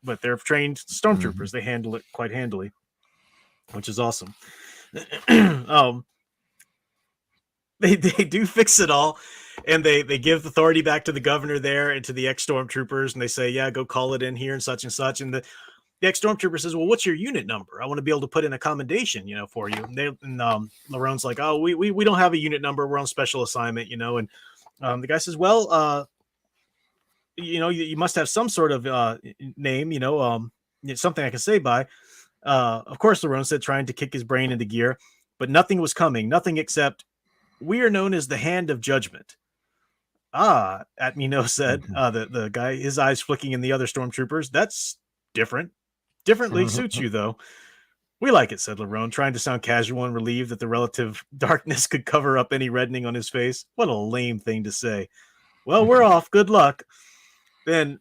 but they're trained stormtroopers. They handle it quite handily, which is awesome. They do fix it all, and they give authority back to the governor there and to the ex-stormtroopers, and they say, yeah, go call it in here and such, and the ex-stormtrooper says, well, what's your unit number? I want to be able to put in a commendation, for you. And Larone's like, oh, we don't have a unit number. We're on special assignment, and the guy says, well, you must have some sort of name, something I can say by. Of course, Larone said, trying to kick his brain into gear, but nothing was coming, nothing except, we are known as the Hand of Judgment. Ah, Atmino said, the guy, his eyes flicking in the other stormtroopers. That's different. Differently suits you, though. We like it, said Larone, trying to sound casual and relieved that the relative darkness could cover up any reddening on his face. What a lame thing to say. Well, we're off. Good luck. Then,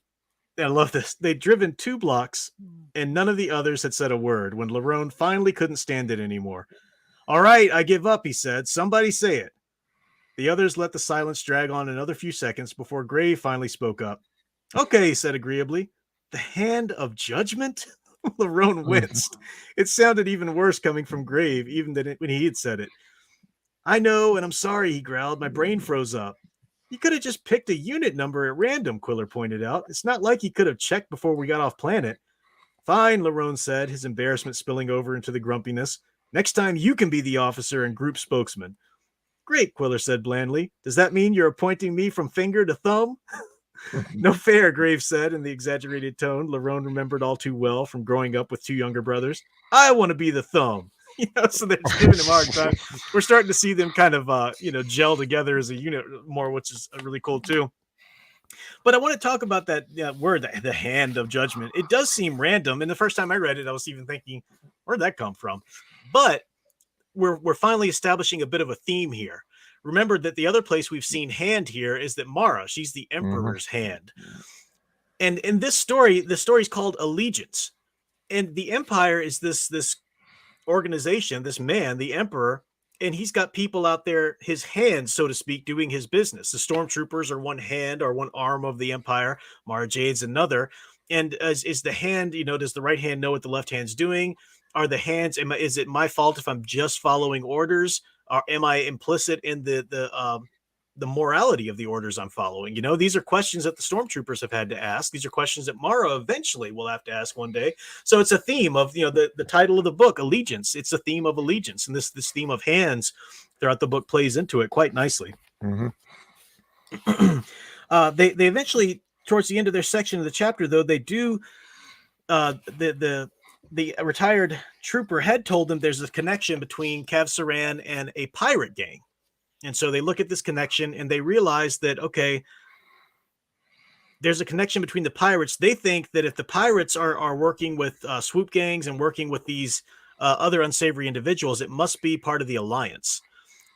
I love this. They'd driven 2 blocks, and none of the others had said a word when Larone finally couldn't stand it anymore. All right, I give up, he said. Somebody say it. The others let the silence drag on another few seconds before Gray finally spoke up. Okay, he said agreeably. The Hand of Judgment? Larone winced. It sounded even worse coming from Grave, even than when he had said it. I know, and I'm sorry, he growled. My brain froze up. You could have just picked a unit number at random, Quiller pointed out. It's not like he could have checked before we got off planet. Fine, Larone said, his embarrassment spilling over into the grumpiness. Next time you can be the officer and group spokesman. Great, Quiller said blandly. Does that mean you're appointing me from finger to thumb? No fair, Graves said in the exaggerated tone Larone remembered all too well from growing up with 2 younger brothers. I want to be the thumb. So they're just giving him a hard time. We're starting to see them kind of, gel together as a unit more, which is really cool too. But I want to talk about that word, the Hand of Judgment. It does seem random. And the first time I read it, I was even thinking, where'd that come from? But we're finally establishing a bit of a theme here. Remember that the other place we've seen hand here is that Mara, she's the Emperor's hand. And in this story, the story is called Allegiance. And the Empire is this organization, this man, the Emperor, and he's got people out there, his hands, so to speak, doing his business. The stormtroopers are one hand or one arm of the Empire. Mara Jade's another. And is the hand, does the right hand know what the left hand's doing? Are the hands, is it my fault if I'm just following orders? Or am I implicit in the morality of the orders I'm following? These are questions that the stormtroopers have had to ask. These are questions that Mara eventually will have to ask one day. So it's a theme of, the title of the book, Allegiance. It's a theme of allegiance. And this theme of hands throughout the book plays into it quite nicely. They eventually, towards the end of their section of the chapter, though, they do, the retired trooper had told them there's a connection between Cav Saran and a pirate gang. And so they look at this connection and they realize that, okay, there's a connection between the pirates. They think that if the pirates are working with swoop gangs and working with these other unsavory individuals, it must be part of the Alliance.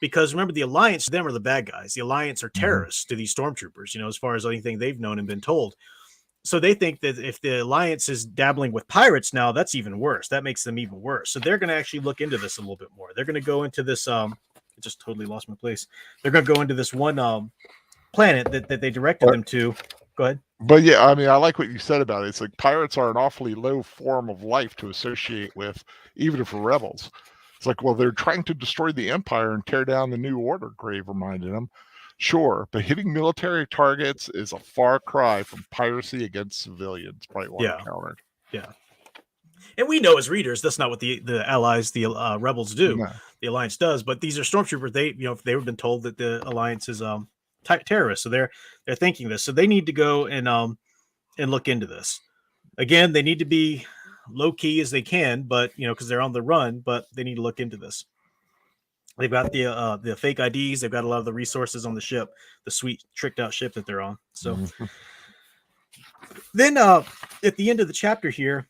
Because remember, the Alliance, them are the bad guys. The Alliance are terrorists to these stormtroopers, as far as anything they've known and been told. So they think that if the Alliance is dabbling with pirates now, that's even worse. That makes them even worse. So they're going to actually look into this a little bit more. They're going to go into this. I just totally lost my place. They're going to go into this one planet that they directed them to. Go ahead. But yeah, I mean, I like what you said about it. It's like pirates are an awfully low form of life to associate with, even if we're rebels. It's like, well, they're trying to destroy the Empire and tear down the New Order, Grave reminded them. Sure, but hitting military targets is a far cry from piracy against civilians. Brightwater countered. Yeah. And we know as readers, that's not what the allies, the rebels do. No. The Alliance does, but these are stormtroopers. They, they've been told that the Alliance is terrorists, so they're thinking this. So they need to go and look into this. Again, they need to be low key as they can, but because they're on the run, but they need to look into this. They've got the fake IDs. They've got a lot of the resources on the ship, the sweet tricked out ship that they're on. So then at the end of the chapter here,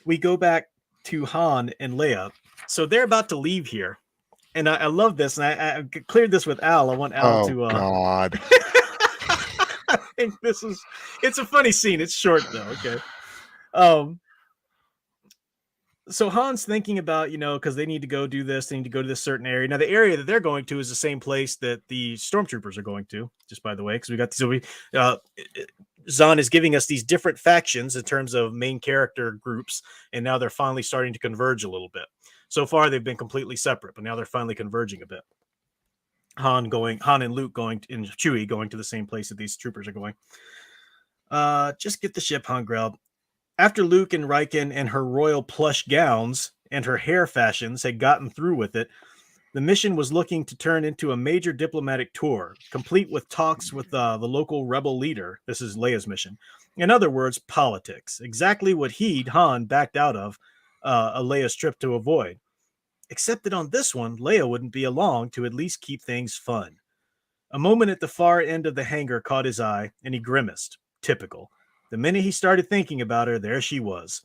we go back to Han and Leia, So they're about to leave here. And I love this. And I cleared this with Al. I want Al Oh to. God. I think it's a funny scene. It's short though. Okay. Um, so Han's thinking about, because they need to go do this, they need to go to this certain area. Now, the area that they're going to is the same place that the stormtroopers are going to, just by the way, because Zahn is giving us these different factions in terms of main character groups, and now they're finally starting to converge a little bit. So far, they've been completely separate, but now they're finally converging a bit. Han and Luke going, and Chewie going to the same place that these troopers are going. Just get the ship, Han growled. After Luke and Riken and her royal plush gowns and her hair fashions had gotten through with it, the mission was looking to turn into a major diplomatic tour, complete with talks with the local rebel leader. This is Leia's mission. In other words, politics. Exactly what Han backed out of a Leia's trip to avoid. Except that on this one, Leia wouldn't be along to at least keep things fun. A moment at the far end of the hangar caught his eye, and he grimaced. Typical. The minute he started thinking about her, there she was.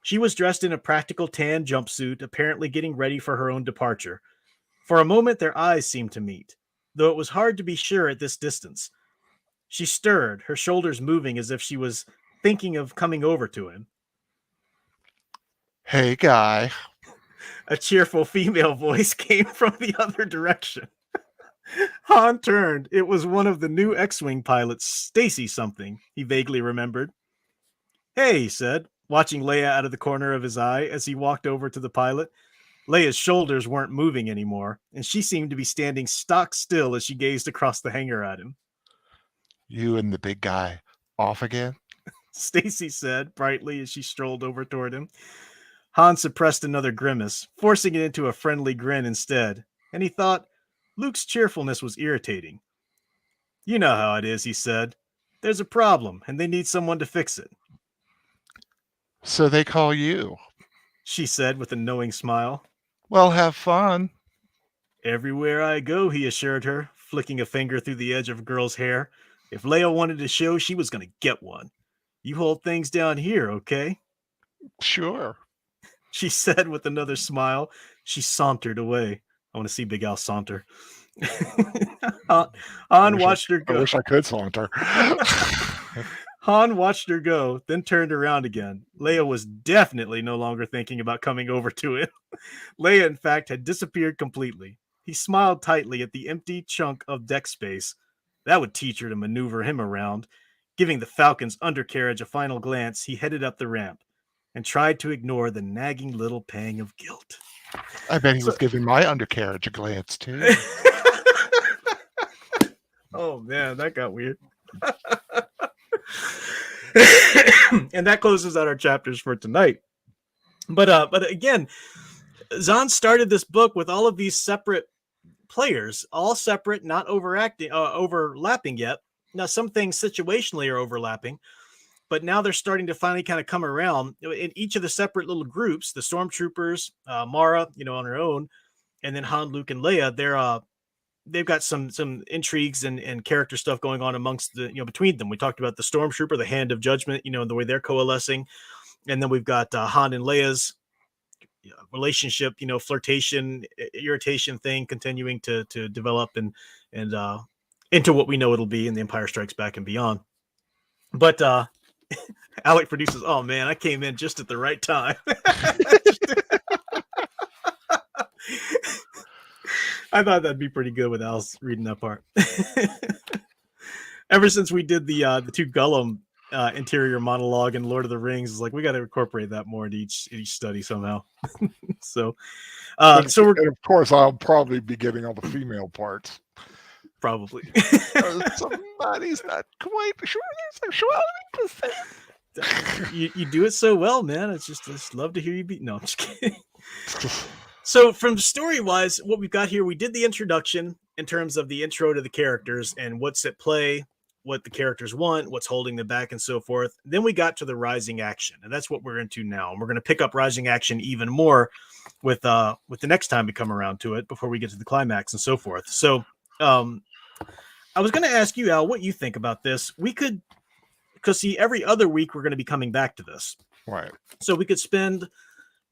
She was dressed in a practical tan jumpsuit, apparently getting ready for her own departure. For a moment, their eyes seemed to meet, though it was hard to be sure at this distance. She stirred, her shoulders moving as if she was thinking of coming over to him. Hey, guy. A cheerful female voice came from the other direction. Han turned. It was one of the new X-Wing pilots, Stacy something, he vaguely remembered. Hey, he said, watching Leia out of the corner of his eye as he walked over to the pilot. Leia's shoulders weren't moving anymore, and she seemed to be standing stock still as she gazed across the hangar at him. You and the big guy off again? Stacy said brightly as she strolled over toward him. Han suppressed another grimace, forcing it into a friendly grin instead, and he thought Luke's cheerfulness was irritating. You know how it is, he said. There's a problem, and they need someone to fix it. So they call you, she said with a knowing smile. Well, have fun. Everywhere I go, he assured her, flicking a finger through the edge of a girl's hair. If Leia wanted a show, she was going to get one. You hold things down here, okay? Sure, she said with another smile. She sauntered away. I want to see Big Al saunter. Han watched her go. I wish I could saunter. Han watched her go, then turned around again. Leia was definitely no longer thinking about coming over to him. Leia, in fact, had disappeared completely. He smiled tightly at the empty chunk of deck space. That would teach her to maneuver him around. Giving the Falcon's undercarriage a final glance, he headed up the ramp and tried to ignore the nagging little pang of guilt. I bet he was giving my undercarriage a glance, too. Oh, man, that got weird. And that closes out our chapters for tonight. But again, Zahn started this book with all of these separate players, all separate, not overlapping yet. Now, some things situationally are overlapping, but now they're starting to finally kind of come around in each of the separate little groups. The Stormtroopers, Mara, on her own, and then Han, Luke, and Leia. They've got some intrigues and character stuff going on amongst between them. We talked about the Stormtrooper, the Hand of Judgment, the way they're coalescing, and then we've got Han and Leia's relationship, flirtation, irritation thing continuing to develop and into what we know it'll be in The Empire Strikes Back and beyond. But Alec produces, oh man, I came in just at the right time. I thought that'd be pretty good with Al's reading that part. Ever since we did the two Gollum interior monologue in Lord of the Rings, it's like we got to incorporate that more into each study somehow. So we're, and of course I'll probably be getting all the female parts. Probably. Somebody's not quite sure their sexuality. You do it so well, man. It's just love to hear you beat. No, I'm just kidding. So from story-wise, what we've got here, we did the introduction in terms of the intro to the characters and what's at play, what the characters want, what's holding them back, and so forth. Then we got to the rising action, and that's what we're into now. And we're going to pick up rising action even more with the next time we come around to it before we get to the climax and so forth. So I was going to ask you, Al, what you think about this. We could, because see, every other week we're going to be coming back to this. Right. So we could spend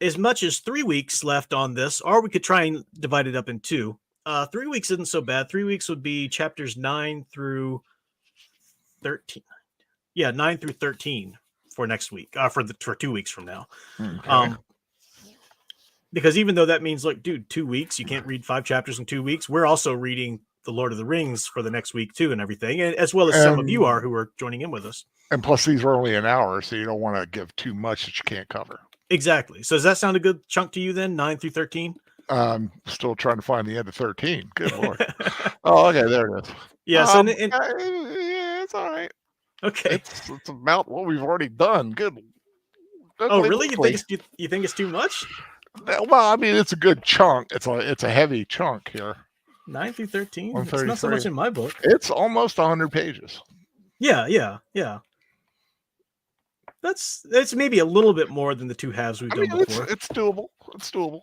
as much as 3 weeks left on this, or we could try and divide it up in two. 3 weeks isn't so bad. 3 weeks would be chapters 9 through 13. Yeah, 9 through 13 for next week, for 2 weeks from now. Okay. Because even though that means, like, dude, 2 weeks, you can't read 5 chapters in 2 weeks. We're also reading The Lord of the Rings for the next week too, and everything, and as well as some of you are who are joining in with us. And plus, these are only an hour, so you don't want to give too much that you can't cover. Exactly. So does that sound a good chunk to you then? 9 through 13? Still trying to find the end of 13. Good Lord. Oh, okay, there it is. Yeah. Yeah, it's all right. Okay. It's about what we've already done. Good. Oh, really? You think it's too much? Well, I mean, it's a good chunk. It's a heavy chunk here. 9 through 13? It's not so much in my book. It's almost 100 pages. Yeah. That's maybe a little bit more than the 2 halves we've done before. It's doable. It's doable.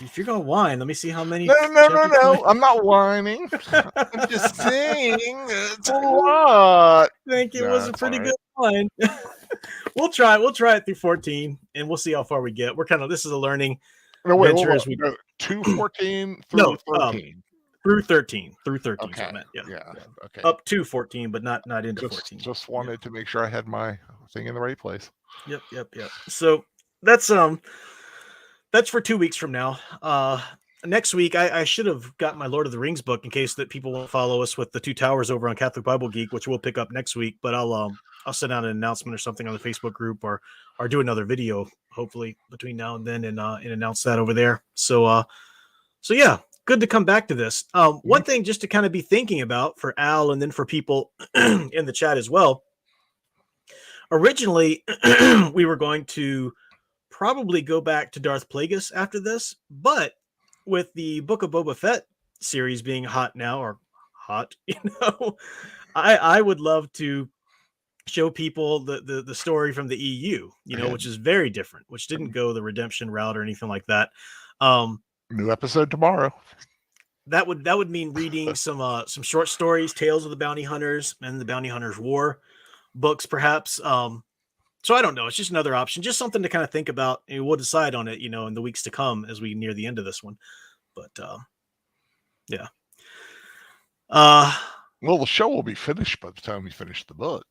If you're gonna whine, let me see how many. No. I'm not whining. I'm just saying it's a lot. I think it was a pretty good whine. We'll try it through 14, and we'll see how far we get. This is a learning venture as we go. 214 through 13. Through 13. Okay. Yeah. Okay. Up to 14, but not into 14. Just wanted to make sure I had my thing in the right place. Yep. So that's for 2 weeks from now. Next week, I should have got my Lord of the Rings book in case that people won't follow us with the 2 Towers over on Catholic Bible Geek, which we'll pick up next week. But I'll send out an announcement or something on the Facebook group, or do another video hopefully between now and then, and announce that over there. So yeah, good to come back to this. One thing just to kind of be thinking about for Al, and then for people in the chat as well. Originally, we were going to probably go back to Darth Plagueis after this, but with the Book of Boba Fett series being hot now, or hot, I would love to show people the story from the EU, which is very different, which didn't go the redemption route or anything like that. New episode tomorrow. That would mean reading some short stories, Tales of the Bounty Hunters and the Bounty Hunters War books, perhaps. So I don't know. It's just another option, just something to kind of think about. And we'll decide on it, in the weeks to come as we near the end of this one. But yeah. Well, the show will be finished by the time we finish the book.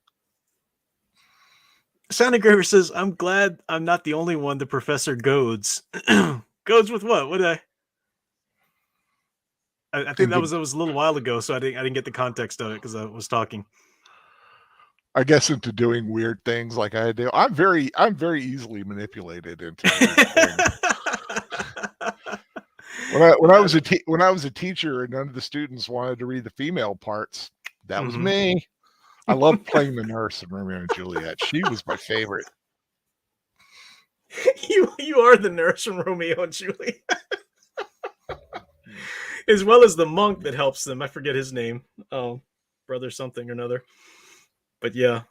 Sound Engraver says, "I'm glad I'm not the only one the professor goads." Goads with what? What did I think that was a little while ago, so I didn't get the context of it because I was talking. I guess into doing weird things like I do. I'm very easily manipulated into when I was a teacher and none of the students wanted to read the female parts, that was me. I loved playing the nurse in Romeo and Juliet. She was my favorite. You are the nurse from Romeo and Juliet. As well as the monk that helps them. I forget his name. Oh, brother something or another. But yeah.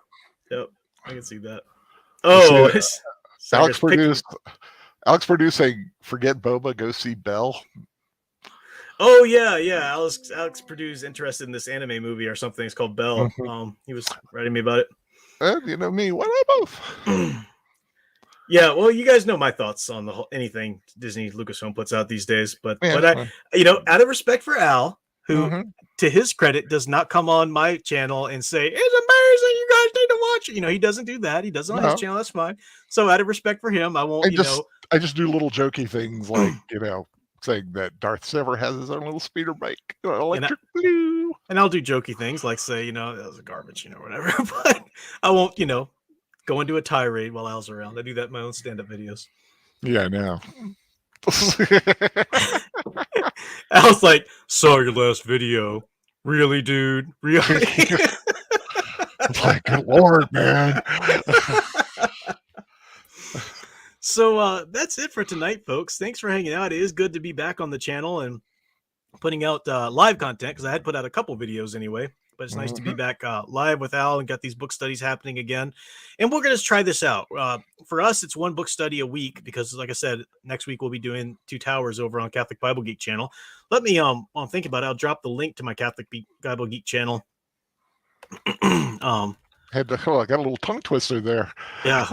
Yep. I can see that. Oh, Alex produced saying, "Forget Boba, go see Belle." Oh yeah. Alex Purdue's interested in this anime movie or something. It's called Belle. He was writing me about it. You know me. Why not both? Yeah, well, you guys know my thoughts on the whole anything Disney Lucasfilm puts out these days, but I, out of respect for Al, who, to his credit, does not come on my channel and say it's amazing, you guys need to watch it. He doesn't do that. He does it on his channel. That's fine. So, out of respect for him, I won't. I just do little jokey things like saying that Darth Sever has his own little speeder bike, electric blue, and I'll do jokey things like say, that was a garbage, whatever. But I won't, go into a tirade while Al's around. I do that in my own stand-up videos. Yeah, I know. Al's like, saw your last video. Really, dude? Really? It's like, good Lord, man. So that's it for tonight, folks. Thanks for hanging out. It is good to be back on the channel and putting out live content, because I had put out a couple videos anyway. But it's nice to be back live with Al and got these book studies happening again. And we're going to try this out. For us, it's one book study a week because, like I said, next week we'll be doing 2 Towers over on Catholic Bible Geek channel. Let me think about it. I'll drop the link to my Catholic Bible Geek channel. I got a little tongue twister there. Yeah,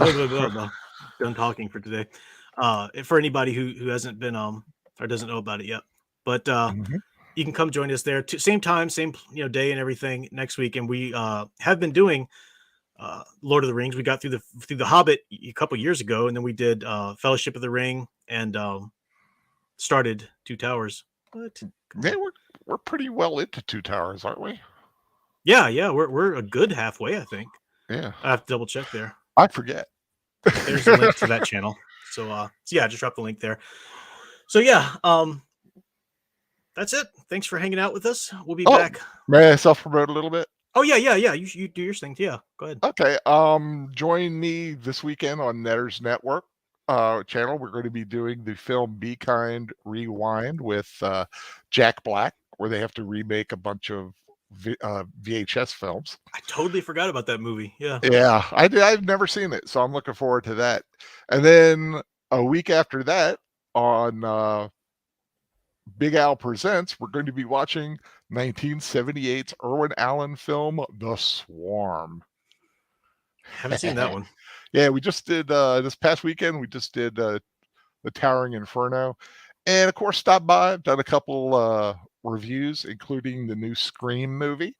done talking for today. For anybody who hasn't been or doesn't know about it yet. But Mhm. you can come join us there. Same time, same day and everything next week. And we have been doing Lord of the Rings. We got through the Hobbit a couple years ago, and then we did Fellowship of the Ring and started Two Towers. What? Come Yeah, on. we're pretty well into Two Towers, aren't we? Yeah, we're a good halfway, I think. Yeah, I have to double check there. I forget. But there's a link to that channel. So yeah, just drop the link there. So yeah, that's it. Thanks for hanging out with us. We'll be Oh, back. may I self promote a little bit? Oh yeah. You do your thing. Yeah, go ahead. Okay. Join me this weekend on Netters Network channel. We're going to be doing the film Be Kind Rewind with Jack Black, where they have to remake a bunch of VHS films. I totally forgot about that movie. Yeah. Yeah, I've never seen it, so I'm looking forward to that. And then a week after that, on Big Al Presents, we're going to be watching 1978's Irwin Allen film, The Swarm. Haven't seen that one. Yeah, we just did this past weekend. We just did The Towering Inferno, and of course, stopped by. I've done a couple reviews, including the new Scream movie.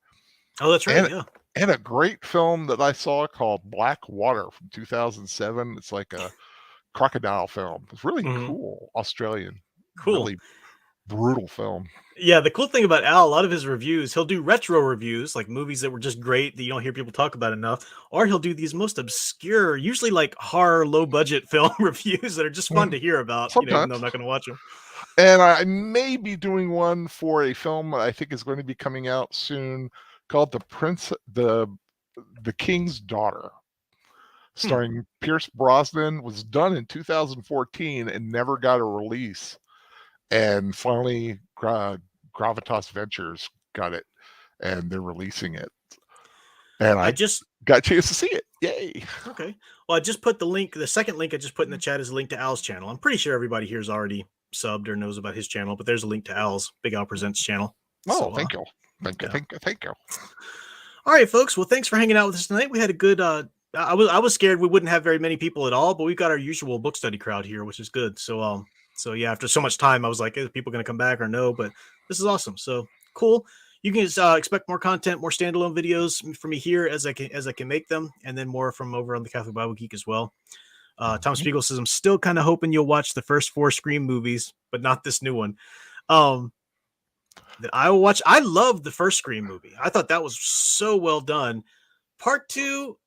Oh, that's right. And, yeah. And a great film that I saw called Black Water from 2007. It's like a crocodile film. It's really cool. Australian. Cool. Really brutal film. Yeah, the cool thing about Al, a lot of his reviews, he'll do retro reviews, like movies that were just great that you don't hear people talk about enough, or he'll do these most obscure, usually like horror, low budget film reviews that are just fun to hear about, even though I'm not going to watch them. And I may be doing one for a film I think is going to be coming out soon called The King's Daughter, starring Pierce Brosnan. Was done in 2014 and never got a release. And finally, Gravitas Ventures got it, and they're releasing it. And I just got a chance to see it. Yay! Okay. Well, I just put the link. The second link I just put in the chat is a link to Al's channel. I'm pretty sure everybody here is already subbed or knows about his channel, but there's a link to Al's Big Al Presents channel. Oh, thank you. Thank you. All right, folks. Well, thanks for hanging out with us tonight. We had a good. I was scared we wouldn't have very many people at all, but we've got our usual book study crowd here, which is good. So yeah, after so much time, I was like, "Is people going to come back or no?" But this is awesome. So cool. You can expect more content, more standalone videos from me here as I can make them, and then more from over on the Catholic Bible Geek as well. Tom Spiegel says, "I'm still kind of hoping you'll watch the first 4 Scream movies, but not this new one." That I will watch. I love the first Scream movie. I thought that was so well done. Part 2,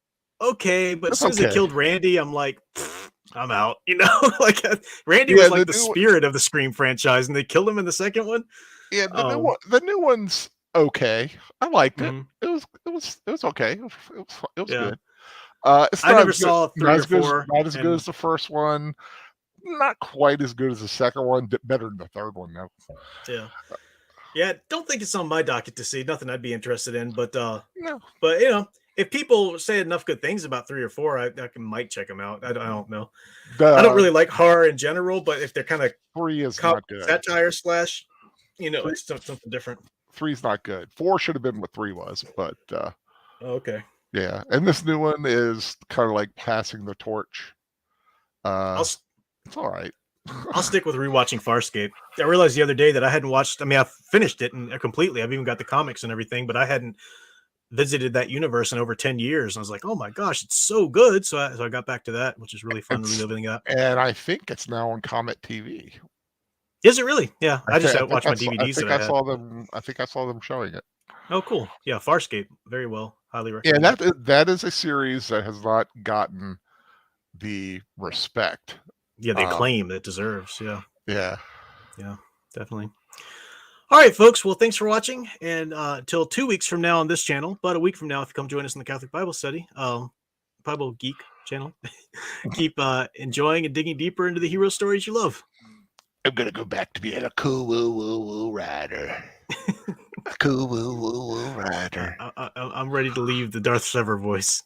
okay, but as soon as they killed Randy, I'm like, I'm out. Like Randy was like the spirit of the Scream franchise, and they killed him in the second one. Yeah, the new one's okay. I liked it. It was okay. It was good. It's I never saw 3 or 4. Not as good as the first one. Not quite as good as the second one. Better than the third one, though. Yeah. Yeah, don't think it's on my docket to see. Nothing I'd be interested in, but no. But if people say enough good things about 3 or 4, I might check them out. I don't know. I don't really like horror in general, but if they're kind of 3 is not good. Satire slash, it's something different. 3's not good. 4 should have been what 3 was, but okay. Yeah, and this new one is kind of like passing the torch. It's all right. I'll stick with rewatching Farscape. I realized the other day that I hadn't watched. I mean, I've finished it and completely. I've even got the comics and everything, but I hadn't visited that universe in over 10 years. And I was like, oh my gosh, it's so good. So I got back to that, which is really fun reliving that. And I think it's now on Comet TV. Is it really? Yeah, I just watched my DVDs. I think I saw them showing it. Oh, cool. Yeah, Farscape, very well, highly recommend. Yeah, that is a series that has not gotten the respect. Yeah, they claim it deserves. Yeah. Yeah, definitely. All right, folks. Well, thanks for watching, and until 2 weeks from now on this channel, but a week from now, if you come join us in the Catholic Bible Study, Bible Geek channel, keep enjoying and digging deeper into the hero stories you love. I'm gonna go back to being a cool woo rider. A cool woo rider. I'm ready to leave the Darth Sever voice.